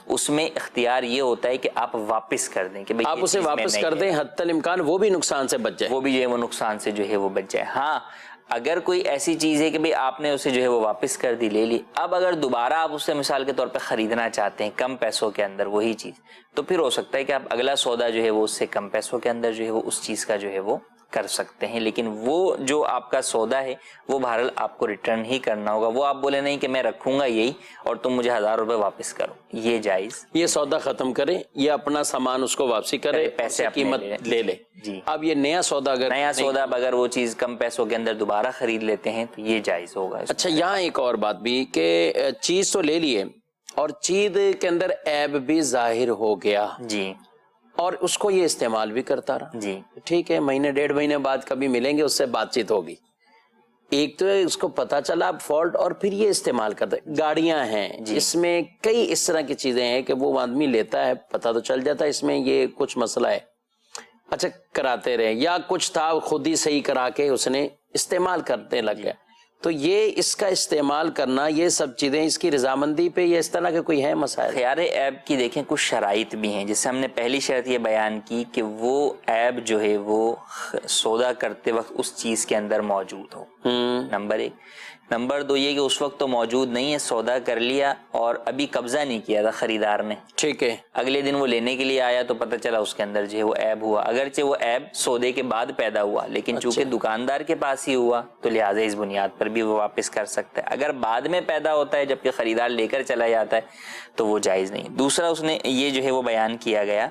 اس میں اختیار یہ ہوتا ہے کہ آپ واپس کر دیں، کہ آپ اسے واپس کر دیں، حتی الامکان وہ بھی نقصان سے بچ جائے، وہ بھی جو ہے وہ نقصان سے جو ہے وہ بچ جائے۔ ہاں، اگر کوئی ایسی چیز ہے کہ بھئی آپ نے اسے جو ہے وہ واپس کر دی، لے لی، اب اگر دوبارہ آپ اسے مثال کے طور پہ خریدنا چاہتے ہیں کم پیسوں کے اندر وہی چیز، تو پھر ہو سکتا ہے کہ آپ اگلا سودا جو ہے وہ اس سے کم پیسوں کے اندر جو ہے وہ اس چیز کا جو ہے وہ کر سکتے ہیں، لیکن وہ جو آپ کا سودا ہے وہ بہرحال آپ کو ریٹرن ہی کرنا ہوگا۔ وہ آپ بولے نہیں کہ میں رکھوں گا یہی اور تم مجھے 1000 روپے واپس کرو، یہ جائز، یہ سودا ختم کرے یا اپنا سامان اس کو واپسی کرے، پیسے قیمت لے لے۔ جی، اب یہ نیا سودا اگر وہ چیز کم پیسوں کے اندر دوبارہ خرید لیتے ہیں تو یہ جائز ہوگا۔ اچھا، یہاں ایک اور بات بھی کہ چیز تو لے لیے اور چیز کے اندر عیب بھی ظاہر ہو گیا، جی، اور اس کو یہ استعمال بھی کرتا رہا، جی، ٹھیک ہے، مہینے 1.5 مہینے بعد کبھی ملیں گے، اس سے بات چیت ہوگی، ایک تو اس کو پتا چلا اب فالٹ، اور پھر یہ استعمال کرتا ہے۔ گاڑیاں ہیں اس میں کئی اس طرح کی چیزیں ہیں کہ وہ آدمی لیتا ہے، پتا تو چل جاتا ہے اس میں یہ کچھ مسئلہ ہے، اچھا کراتے رہے، یا کچھ تھا خود ہی صحیح کرا کے اس نے استعمال کرنے لگ گیا، تو یہ اس کا استعمال کرنا، یہ سب چیزیں اس کی رضامندی پہ یا اس طرح کے کوئی ہیں مسائل؟ خیار عیب کی دیکھیں کچھ شرائط بھی ہیں، جیسے ہم نے پہلی شرط یہ بیان کی کہ وہ عیب جو ہے وہ سودا کرتے وقت اس چیز کے اندر موجود ہو، نمبر 1۔ نمبر 2 یہ کہ اس وقت تو موجود نہیں ہے، سودا کر لیا اور ابھی قبضہ نہیں کیا تھا خریدار نے، ٹھیک ہے، اگلے دن وہ لینے کے لیے آیا تو پتہ چلا اس کے اندر جو ہے وہ عیب ہوا، اگرچہ وہ عیب سودے کے بعد پیدا ہوا لیکن چونکہ دکاندار کے پاس ہی ہوا تو لہٰذا اس بنیاد پر بھی وہ واپس کر سکتا ہے۔ اگر بعد میں پیدا ہوتا ہے جبکہ خریدار لے کر چلا جاتا ہے تو وہ جائز نہیں۔ دوسرا اس نے یہ جو ہے وہ بیان کیا گیا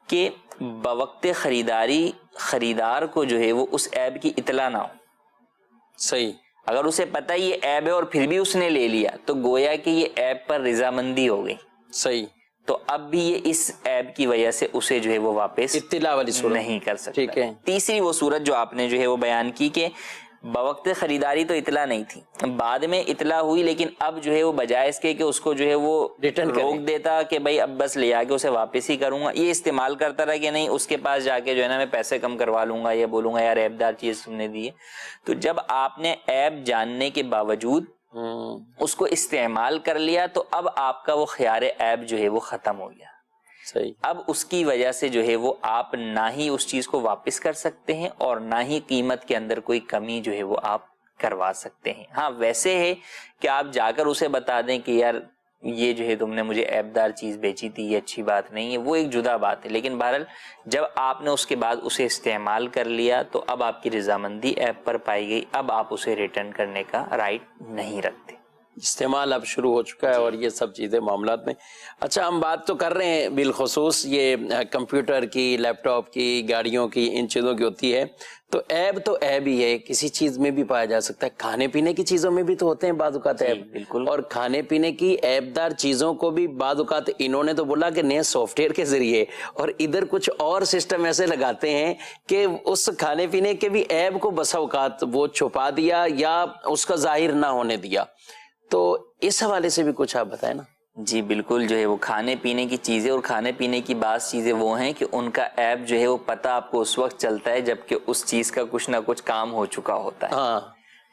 کہ بوقت خریداری خریدار کو جو ہے وہ اس عیب کی اطلاع نہ ہو۔ صحیح، اگر اسے پتہ یہ عیب ہے اور پھر بھی اس نے لے لیا تو گویا کہ یہ عیب پر رضامندی ہو گئی، صحیح، تو اب بھی یہ اس عیب کی وجہ سے اسے جو ہے وہ واپس اطلاع والی صورت نہیں کر سکتا۔ ٹھیک ہے۔ تیسری وہ صورت جو آپ نے جو ہے وہ بیان کی کہ بوقت خریداری تو اطلاع نہیں تھی، بعد میں اطلاع ہوئی لیکن اب جو ہے وہ بجائے اس کے کہ اس کو جو ہے وہ ریٹرن روک دیتا کہ بھائی اب بس لے آ کے اسے واپس ہی کروں گا، یہ استعمال کرتا رہا کہ نہیں اس کے پاس جا کے جو ہے نا میں پیسے کم کروا لوں گا یا بولوں گا یار عیب دار چیز تم نے دی ہے، تو جب آپ نے عیب جاننے کے باوجود اس کو استعمال کر لیا تو اب آپ کا وہ خیار عیب جو ہے وہ ختم ہو گیا۔ صحیح، اب اس کی وجہ سے جو ہے وہ آپ نہ ہی اس چیز کو واپس کر سکتے ہیں اور نہ ہی قیمت کے اندر کوئی کمی جو ہے وہ آپ کروا سکتے ہیں۔ ہاں ویسے ہے کہ آپ جا کر اسے بتا دیں کہ یار یہ جو ہے تم نے مجھے عیب دار چیز بیچی تھی، یہ اچھی بات نہیں ہے، وہ ایک جدا بات ہے، لیکن بہرحال جب آپ نے اس کے بعد اسے استعمال کر لیا تو اب آپ کی رضامندی عیب پر پائی گئی، اب آپ اسے ریٹرن کرنے کا رائٹ نہیں رکھتے۔ استعمال اب شروع ہو چکا ہے اور یہ سب چیزیں معاملات میں۔ اچھا ہم بات تو کر رہے ہیں بالخصوص یہ کمپیوٹر کی، لیپ ٹاپ کی، گاڑیوں کی، ان چیزوں کی ہوتی ہے، تو عیب ہی ہے، کسی چیز میں بھی پایا جا سکتا ہے، کھانے پینے کی چیزوں میں بھی تو ہوتے ہیں بعض اوقات عیب، بالکل، اور کھانے پینے کی عیب دار چیزوں کو بھی بعض اوقات انہوں نے تو بولا کہ نئے سافٹ ویئر کے ذریعے، اور ادھر کچھ اور سسٹم ایسے لگاتے ہیں کہ اس کھانے پینے کے بھی عیب کو بسا اوقات وہ چھپا دیا یا اس کا ظاہر نہ ہونے دیا، تو اس حوالے سے بھی کچھ آپ بتائیں نا۔ جی بالکل، جو ہے وہ کھانے پینے کی چیزیں اور کھانے پینے کی بعض چیزیں وہ ہیں کہ ان کا عیب جو ہے وہ پتہ آپ کو اس وقت چلتا ہے جبکہ اس چیز کا کچھ نہ کچھ کام ہو چکا ہوتا ہے، ہاں،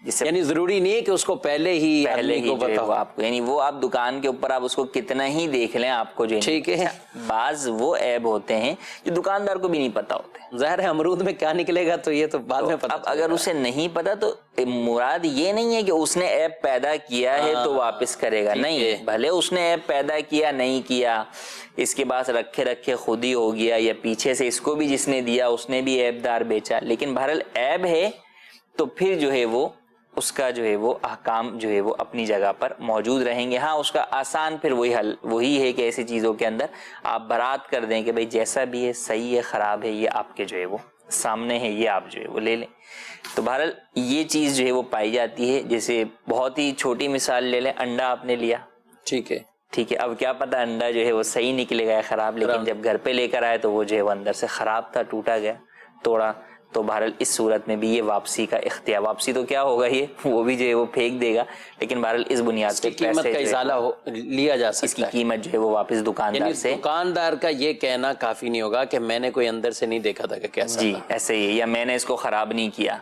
جسے یعنی ضروری نہیں ہے کہ اس کو پہلے ہی کو جو ہے بتاؤ وہ آپ کو، یعنی وہ آپ دکان کے اوپر آپ اس کو کتنا ہی دیکھ لیں آپ کو جو ٹھیک ہے۔ بعض وہ عیب ہوتے ہیں جو دکاندار کو بھی نہیں پتا ہوتے، ظاہر ہے امرود میں کیا نکلے گا تو یہ تو بعد میں پتا۔ اب اگر اسے نہیں پتا تو مراد یہ نہیں ہے کہ اس نے عیب پیدا کیا ہے تو واپس کرے گا، نہیں، بھلے اس نے عیب پیدا کیا نہیں کیا، اس کے پاس رکھے خود ہی ہو گیا یا پیچھے سے اس کو بھی جس نے دیا اس نے بھی عیب دار بیچا، لیکن بہرحال عیب ہے تو پھر جو ہے وہ اس کا جو ہے وہ احکام جو ہے وہ اپنی جگہ پر موجود رہیں گے۔ ہاں اس کا آسان پھر وہی حل وہی ہے کہ ایسی چیزوں کے اندر آپ برات کر دیں کہ بھئی جیسا بھی ہے، صحیح ہے خراب ہے، یہ آپ کے جو ہے وہ سامنے ہے، یہ آپ جو ہے وہ لے لیں۔ تو بہرحال یہ چیز جو ہے وہ پائی جاتی ہے، جیسے بہت ہی چھوٹی مثال لے لیں، انڈا آپ نے لیا، ٹھیک ہے، اب کیا پتہ انڈا جو ہے وہ صحیح نکلے گا یا خراب، لیکن جب گھر پہ لے کر آئے تو وہ جو ہے وہ اندر سے خراب تھا، ٹوٹا گیا، توڑا، تو بہرحال اس صورت میں بھی یہ واپسی کا اختیار، واپسی تو کیا ہوگا، یہ وہ بھی جو ہے وہ پھینک دے گا، لیکن بہرحال اس بنیاد پہ قیمت کا ازالہ لیا جا سکتا ہے، اس کی قیمت جو ہے وہ واپس دکاندار سے، دکاندار کا یہ کہنا کافی نہیں ہوگا کہ میں نے کوئی اندر سے نہیں دیکھا تھا کہ کیسا جی ایسے ہی، یا میں نے اس کو خراب نہیں کیا،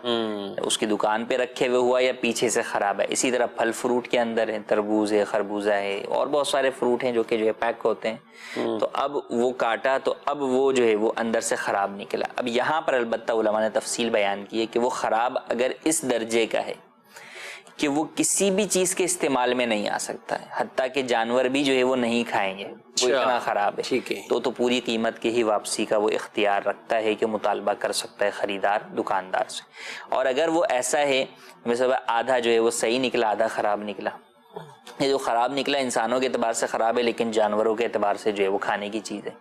اس کی دکان پہ رکھے ہوئے ہوا یا پیچھے سے خراب ہے۔ اسی طرح پھل فروٹ کے اندر ہے، تربوز ہے، خربوزہ ہے، اور بہت سارے فروٹ ہیں جو کہ جو ہے پیک ہوتے ہیں، تو اب وہ کاٹا تو اب وہ جو ہے وہ اندر سے خراب نکلا۔ اب یہاں پر البتہ علماء نے تفصیل بیان کی ہے کہ وہ خراب اگر اس درجے کا ہے کہ وہ کسی بھی چیز کے استعمال میں نہیں آ سکتا ہے، حتیٰ کہ جانور بھی جو ہے وہ نہیں کھائیں گے، وہ اتنا خراب ہے، ٹھیک ہے، تو پوری قیمت کے ہی واپسی کا وہ اختیار رکھتا ہے کہ مطالبہ کر سکتا ہے خریدار دکاندار سے۔ اور اگر وہ ایسا ہے مثلا آدھا جو ہے وہ صحیح نکلا آدھا خراب نکلا، یہ جو خراب نکلا انسانوں کے اعتبار سے خراب ہے لیکن جانوروں کے اعتبار سے جو ہے وہ کھانے کی چیز ہے،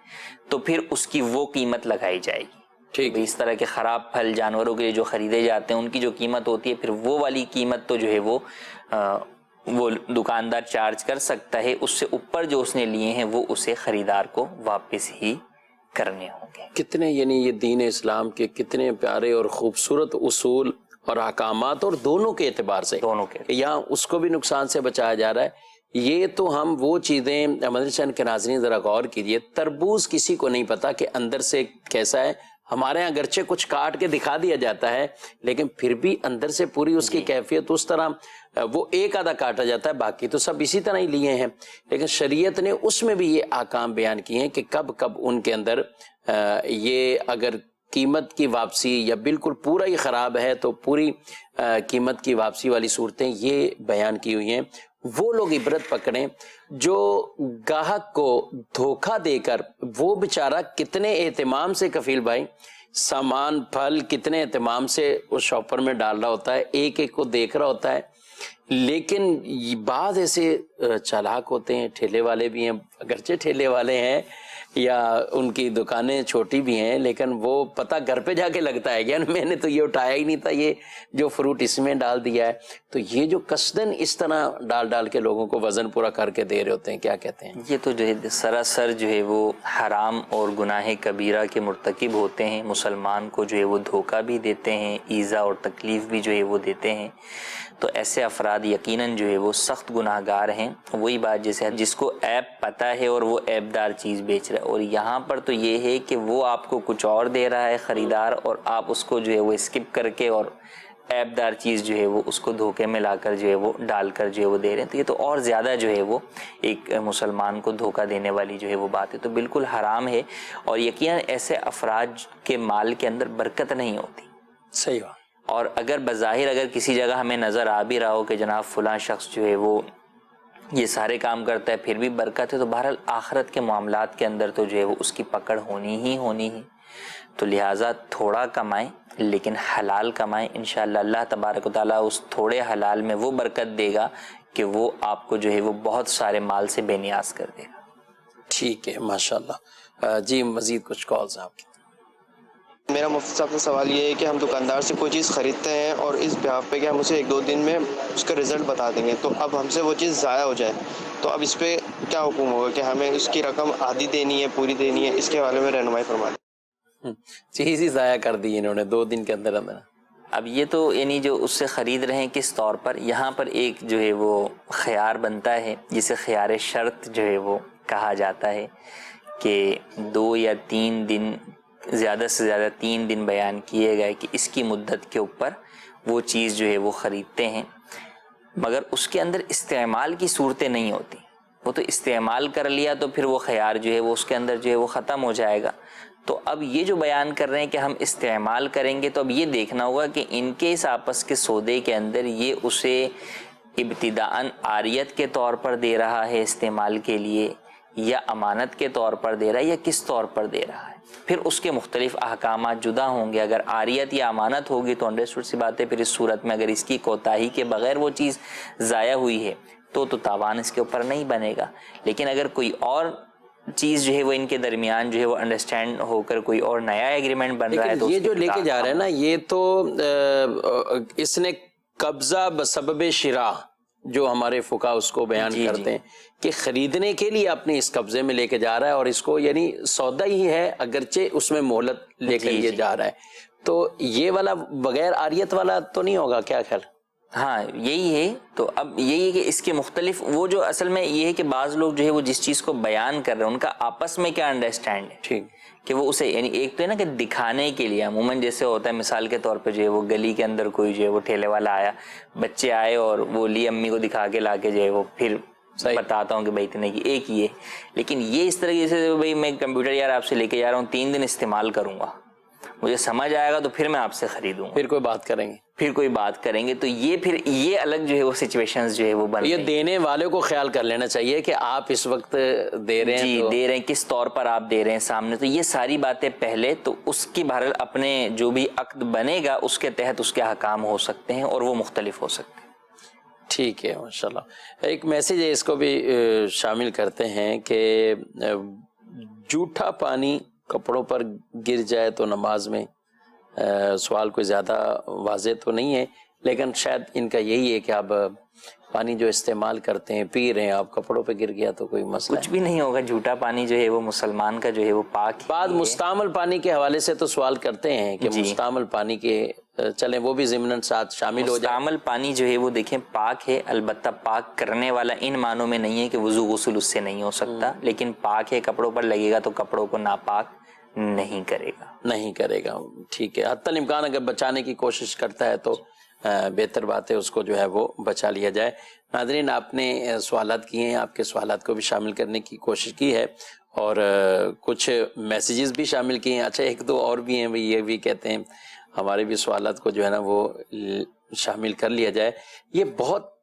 تو پھر اس کی وہ قیمت لگائی جائے گی۔ ٹھیک، اس طرح کے خراب پھل جانوروں کے لیے جو خریدے جاتے ہیں ان کی جو قیمت ہوتی ہے پھر وہ والی قیمت تو جو ہے وہ دکاندار چارج کر سکتا ہے، اس سے اوپر جو اس نے لیے ہیں وہ اسے خریدار کو واپس ہی کرنے ہوں گے۔ کتنے یعنی یہ دین اسلام کے کتنے پیارے اور خوبصورت اصول اور احکامات، اور دونوں کے اعتبار سے، دونوں کے یہاں اس کو بھی نقصان سے بچایا جا رہا ہے۔ یہ تو ہم وہ چیزیں مدنی چینل کے ناظرین ذرا غور کیجئے، تربوز کسی کو نہیں پتا کہ اندر سے کیسا ہے، ہمارے یہاں اگرچہ کچھ کاٹ کے دکھا دیا جاتا ہے لیکن پھر بھی اندر سے پوری اس کی کیفیت اس طرح، وہ ایک آدھا کاٹا جاتا ہے، باقی تو سب اسی طرح ہی لیے ہیں، لیکن شریعت نے اس میں بھی یہ احکام بیان کیے ہیں کہ کب کب ان کے اندر یہ اگر قیمت کی واپسی یا بالکل پورا ہی خراب ہے تو پوری قیمت کی واپسی والی صورتیں یہ بیان کی ہوئی ہیں۔ وہ لوگ عبرت پکڑیں جو گاہک کو دھوکہ دے کر، وہ بیچارہ کتنے اہتمام سے کفیل بھائی سامان پھل کتنے اہتمام سے اس شاپر میں ڈال رہا ہوتا ہے، ایک ایک کو دیکھ رہا ہوتا ہے، لیکن بعض ایسے چالاک ہوتے ہیں، ٹھیلے والے بھی ہیں، اگرچہ ٹھیلے والے ہیں یا ان کی دکانیں چھوٹی بھی ہیں لیکن وہ پتہ گھر پہ جا کے لگتا ہے کہ میں نے تو یہ اٹھایا ہی نہیں تھا، یہ جو فروٹ اس میں ڈال دیا ہے۔ تو یہ جو قصداً اس طرح ڈال کے لوگوں کو وزن پورا کر کے دے رہے ہوتے ہیں، کیا کہتے ہیں؟ یہ تو جو ہے سراسر جو ہے وہ حرام اور گناہ کبیرہ کے مرتکب ہوتے ہیں، مسلمان کو جو ہے وہ دھوکہ بھی دیتے ہیں، ایذا اور تکلیف بھی جو ہے وہ دیتے ہیں۔ تو ایسے افراد یقیناً جو ہے وہ سخت گناہ گار ہیں۔ وہی بات جیسے جس کو عیب پتہ ہے اور وہ عیب دار چیز بیچ رہا ہے، اور یہاں پر تو یہ ہے کہ وہ آپ کو کچھ اور دے رہا ہے خریدار، اور آپ اس کو جو ہے وہ اسکپ کر کے اور عیب دار چیز جو ہے وہ اس کو دھوکے میں لا کر جو ہے وہ ڈال کر جو ہے وہ دے رہے ہیں۔ تو یہ تو اور زیادہ جو ہے وہ ایک مسلمان کو دھوکہ دینے والی جو ہے وہ بات ہے، تو بالکل حرام ہے، اور یقیناً ایسے افراد کے مال کے اندر برکت نہیں ہوتی۔ صحیح بات۔ اور اگر بظاہر اگر کسی جگہ ہمیں نظر آ بھی رہا ہو کہ جناب فلاں شخص جو ہے وہ یہ سارے کام کرتا ہے پھر بھی برکت ہے، تو بہرحال آخرت کے معاملات کے اندر تو جو ہے وہ اس کی پکڑ ہونی ہی۔ تو لہٰذا تھوڑا کمائیں لیکن حلال کمائیں، انشاءاللہ اللہ تبارک و تعالیٰ اس تھوڑے حلال میں وہ برکت دے گا کہ وہ آپ کو جو ہے وہ بہت سارے مال سے بے نیاز کر دے گا۔ ٹھیک ہے، ماشاءاللہ۔ جی مزید کچھ کالز آپ کی؟ میرا مفتی صاحب سے سوال یہ ہے کہ ہم دکاندار سے کوئی چیز خریدتے ہیں اور اس بہاف پہ کہ ہم اسے 1-2 دن میں اس کا رزلٹ بتا دیں گے، تو اب ہم سے وہ چیز ضائع ہو جائے تو اب اس پہ کیا حکم ہوگا کہ ہمیں اس کی رقم آدھی دینی ہے، پوری دینی ہے؟ اس کے بارے میں رہنمائی فرما دیں۔ چیز ہی ضائع کر دی انہوں نے 2 دن کے اندر۔ اب یہ تو یعنی جو اس سے خرید رہے ہیں کس طور پر، یہاں پر ایک جو ہے وہ خیار بنتا ہے جسے خیار شرط جو ہے وہ کہا جاتا ہے کہ 2 یا 3 دن، زیادہ سے زیادہ 3 دن بیان کیے گئے کہ اس کی مدت کے اوپر وہ چیز جو ہے وہ خریدتے ہیں، مگر اس کے اندر استعمال کی صورتیں نہیں ہوتی۔ وہ تو استعمال کر لیا تو پھر وہ خیار جو ہے وہ اس کے اندر جو ہے وہ ختم ہو جائے گا۔ تو اب یہ جو بیان کر رہے ہیں کہ ہم استعمال کریں گے، تو اب یہ دیکھنا ہوگا کہ ان کے اس آپس کے سودے کے اندر یہ اسے ابتداءً عاریت کے طور پر دے رہا ہے استعمال کے لیے، یا امانت کے طور پر دے رہا ہے، یا کس طور پر دے رہا ہے، پھر اس کے مختلف احکامات جدا ہوں گے۔ اگر عاریت یا امانت ہوگی تو انڈرسٹوڈ سی بات ہے، پھر اس صورت میں اگر اس کی کوتاہی کے بغیر وہ چیز ضائع ہوئی ہے تو تاوان اس کے اوپر نہیں بنے گا۔ لیکن اگر کوئی اور چیز جو ہے وہ ان کے درمیان جو ہے وہ انڈرسٹینڈ ہو کر کوئی اور نیا ایگریمنٹ بن رہا ہے، تو یہ جو لے کے جا رہے ہیں نا، یہ تو اس نے قبضہ بسبب شراء، جو ہمارے فقہا اس کو بیان کرتے ہیں کہ خریدنے کے لیے اپنے اس قبضے میں لے کے جا رہا ہے، اور اس کو یعنی سودا ہی ہے اگرچہ اس میں مہلت لے کر یہ جا رہا ہے، تو یہ والا بغیر عاریت والا تو نہیں ہوگا؟ کیا خیال؟ ہاں یہی ہے۔ تو اب یہی ہے کہ اس کے مختلف وہ جو اصل میں یہ ہے کہ بعض لوگ جو ہے وہ جس چیز کو بیان کر رہے ہیں ان کا آپس میں کیا انڈرسٹینڈ ہے، ٹھیک کہ وہ اسے یعنی ایک تو ہے نا کہ دکھانے کے لیے عموماً جیسے ہوتا ہے، مثال کے طور پہ جو ہے وہ گلی کے اندر کوئی جو ہے وہ ٹھیلے والا آیا، بچے آئے اور وہ لی امی کو دکھا کے لا کے جو ہے وہ پھر بتاتا ہوں کہ بھائی اتنے کی ایک ہی ہے۔ لیکن یہ اس طرح جیسے بھائی میں کمپیوٹر یار آپ سے لے کے جا رہا ہوں، 3 دن استعمال کروں گا، مجھے سمجھ آئے گا تو پھر میں آپ سے خریدوں گا، پھر کوئی بات کریں گے، تو یہ پھر یہ الگ جو ہے وہ سچویشنز جو ہے وہ بن رہی ہیں۔ یہ دینے والے کو خیال کر لینا چاہیے کہ آپ اس وقت دے رہے ہیں، دے رہے ہیں کس طور پر آپ دے رہے ہیں سامنے، تو یہ ساری باتیں پہلے تو اس کی بہرحال اپنے جو بھی عقد بنے گا اس کے تحت اس کے احکام ہو سکتے ہیں اور وہ مختلف ہو سکتے ہیں۔ ٹھیک ہے، ماشاءاللہ۔ ایک میسیج ہے، اس کو بھی شامل کرتے ہیں کہ جھوٹا پانی کپڑوں پر گر جائے تو نماز میں، سوال کوئی زیادہ واضح تو نہیں ہے لیکن شاید ان کا یہی ہے کہ آپ پانی جو استعمال کرتے ہیں، پی رہے ہیں، آپ کپڑوں پہ گر گیا تو کوئی مسئلہ کچھ بھی نہیں ہوگا۔ جھوٹا پانی جو ہے وہ مسلمان کا جو ہے وہ پاک۔ بعد مستعمل پانی کے حوالے سے تو سوال کرتے ہیں کہ مستعمل پانی کے چلیں وہ بھی ضمناً ساتھ شامل ہو جائے۔ مستعمل پانی جو ہے وہ دیکھیں پاک ہے، البتہ پاک کرنے والا ان معنوں میں نہیں ہے کہ وضو غسل اس سے نہیں ہو سکتا، لیکن پاک ہے، کپڑوں پر لگے گا تو کپڑوں کو ناپاک نہیں کرے گا. ٹھیک ہے. حتی الامکان اگر بچانے کی کوشش کرتا ہے تو بہتر بات ہے اس کو جو ہے وہ بچا لیا جائے. ناظرین آپ نے سوالات کیے ہیں, آپ کے سوالات کو بھی شامل کرنے کی کوشش کی ہے اور کچھ میسیجز بھی شامل کیے ہیں. اچھا ایک دو اور بھی ہیں, یہ بھی کہتے ہیں ہمارے بھی سوالات کو جو ہے نا وہ شامل کر لیا جائے. یہ بہت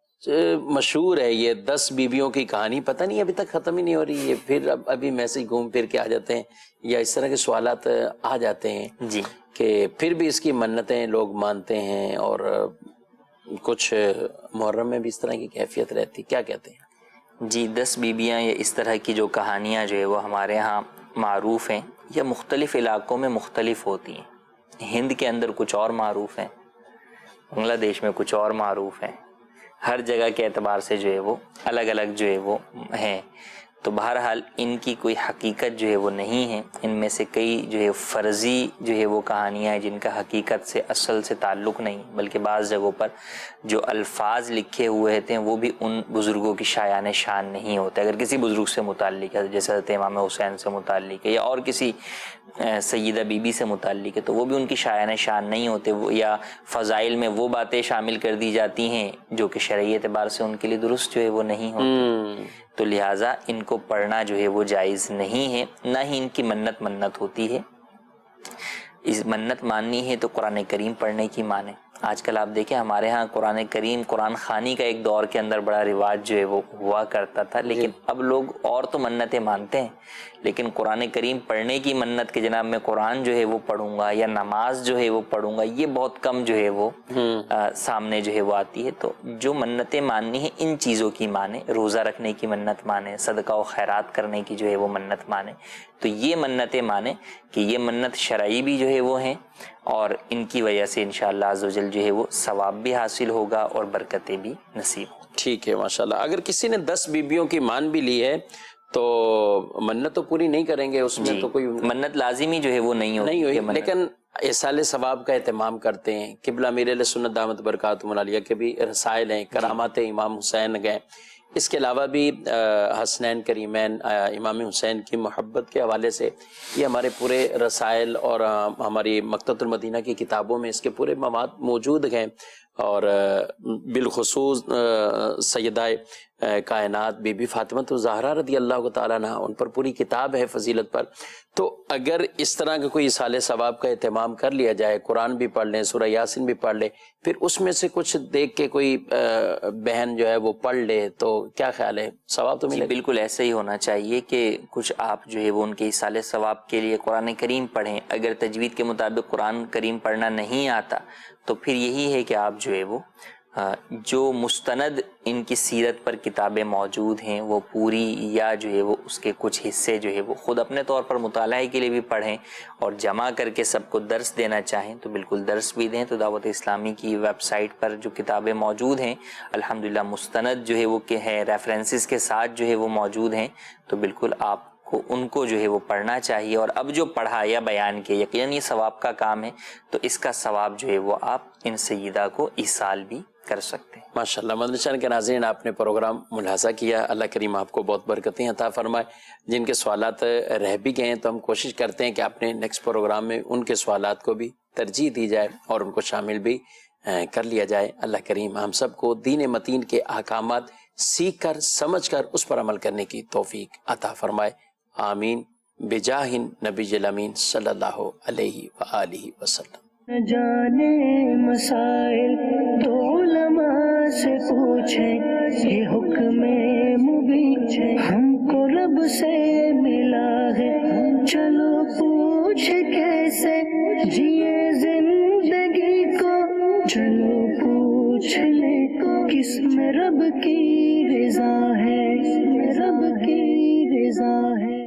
مشہور ہے یہ 10 بیویوں کی کہانی, پتہ نہیں ابھی تک ختم ہی نہیں ہو رہی ہے. پھر ابھی میسیج گھوم پھر کے آ جاتے ہیں یا اس طرح کے سوالات آ جاتے ہیں جی کہ پھر بھی اس کی منتیں لوگ مانتے ہیں اور کچھ محرم میں بھی اس طرح کی کیفیت رہتی. کیا کہتے ہیں؟ جی 10 بیویاں یا اس طرح کی جو کہانیاں جو ہے وہ ہمارے ہاں معروف ہیں یا مختلف علاقوں میں مختلف ہوتی ہیں. ہند کے اندر کچھ اور معروف ہیں, بنگلہ دیش میں کچھ اور معروف ہیں, ہر جگہ کے اعتبار سے جو ہے وہ الگ الگ جو ہے وہ ہیں. تو بہرحال ان کی کوئی حقیقت جو ہے وہ نہیں ہے. ان میں سے کئی جو ہے فرضی جو ہے وہ کہانیاں ہیں جن کا حقیقت سے اصل سے تعلق نہیں, بلکہ بعض جگہوں پر جو الفاظ لکھے ہوئے ہوتے ہیں وہ بھی ان بزرگوں کی شایان شان نہیں ہوتے. اگر کسی بزرگ سے متعلق ہے جیسے حضرت امام حسین سے متعلق ہے یا اور کسی سیدہ بی بی سے متعلق ہے تو وہ بھی ان کی شایان شان نہیں ہوتے, یا فضائل میں وہ باتیں شامل کر دی جاتی ہیں جو کہ شرعی اعتبار سے ان کے لیے درست جو ہے وہ نہیں ہوتی. تو لہٰذا ان کو پڑھنا جو ہے وہ جائز نہیں ہے, نہ ہی ان کی منت ہوتی ہے. اس منت ماننی ہے تو قرآن کریم پڑھنے کی مانے. آج کل آپ دیکھیں ہمارے ہاں قرآن کریم قرآن خوانی کا ایک دور کے اندر بڑا رواج جو ہے وہ ہوا کرتا تھا, لیکن اب لوگ اور تو منتیں مانتے ہیں لیکن قرآن کریم پڑھنے کی منت کہ جناب میں قرآن جو ہے وہ پڑھوں گا یا نماز جو ہے وہ پڑھوں گا, یہ بہت کم جو ہے وہ سامنے جو ہے وہ آتی ہے. تو جو منتیں ماننی ہیں ان چیزوں کی مانے, روزہ رکھنے کی منت مانے, صدقہ و خیرات کرنے کی جو ہے وہ منت مانے. تو یہ منتیں مانے کہ یہ منت شرعی بھی جو ہے وہ ہیں اور ان کی وجہ سے انشاءاللہ عز و جل جو ہے وہ ثواب بھی حاصل ہوگا اور برکتیں بھی نصیب ہوں. ٹھیک ہے ماشاءاللہ. اگر کسی نے 10 بیویوں کی مان بھی لی ہے تو منت تو پوری نہیں کریں گے, اس میں تو کوئی منت لازمی جو ہے وہ نہیں ہوئی, لیکن ایصال ثواب کا اہتمام کرتے ہیں. قبلہ امیر اہل سنت دامت برکاتہم العالیہ کے بھی رسائل ہیں, کرامات امام حسین گئے. اس کے علاوہ بھی حسنین کریمین امام حسین کی محبت کے حوالے سے یہ ہمارے پورے رسائل اور ہماری مکتبۃ المدینہ کی کتابوں میں اس کے پورے مواد موجود ہیں. اور بالخصوص سیدہ کائنات بی بی فاطمہ الزہرا رضی اللہ تعالیٰ عنہ, ان پر پوری کتاب ہے فضیلت پر. تو اگر اس طرح کا کوئی ایصال ثواب کا اہتمام کر لیا جائے, قرآن بھی پڑھ لیں, سورہ یاسین بھی پڑھ لیں, پھر اس میں سے کچھ دیکھ کے کوئی بہن جو ہے وہ پڑھ لے تو کیا خیال ہے, ثواب تو ملے؟ بالکل ایسا ہی ہونا چاہیے کہ کچھ آپ جو ہے وہ ان کے ایصال ثواب کے لیے قرآن کریم پڑھیں. اگر تجوید کے مطابق قرآن کریم پڑھنا نہیں آتا تو پھر یہی ہے کہ آپ جو ہے وہ جو مستند ان کی سیرت پر کتابیں موجود ہیں وہ پوری یا جو ہے وہ اس کے کچھ حصے جو ہے وہ خود اپنے طور پر مطالعہ کے لیے بھی پڑھیں اور جمع کر کے سب کو درس دینا چاہیں تو بالکل درس بھی دیں. تو دعوت اسلامی کی ویب سائٹ پر جو کتابیں موجود ہیں الحمدللہ مستند جو ہے وہ کہ ہے ریفرنسز کے ساتھ جو ہے وہ موجود ہیں, تو بالکل آپ کو ان کو جو ہے وہ پڑھنا چاہیے. اور اب جو پڑھا یا بیان کے یقیناً یہ ثواب کا کام ہے, تو اس کا ثواب جو ہے وہ آپ ان سیدہ کو ایصال بھی کر سکتے ہیں. ماشاءاللہ. مدنی چینل کے ناظرین آپ نے پروگرام ملاحظہ کیا, اللہ کریم آپ کو بہت برکتیں عطا فرمائے. جن کے سوالات رہ بھی گئے ہیں تو ہم کوشش کرتے ہیں کہ اپنے نیکسٹ پروگرام میں ان کے سوالات کو بھی ترجیح دی جائے اور ان کو شامل بھی کر لیا جائے. اللہ کریم ہم سب کو دین متین کے احکامات سیکھ کر سمجھ کر اس پر عمل کرنے کی توفیق عطا فرمائے. آمین بجاہ نبی الامین صلی اللہ علیہ وآلہ وسلم. جانے مسائل تو علماء سے پوچھیں, یہ حکم مبین ہم کو رب سے ملا ہے. چلو پوچھ کیسے جیے زندگی کو, چلو پوچھ لے کس میں رب کی رضا ہے, رب کی رضا ہے.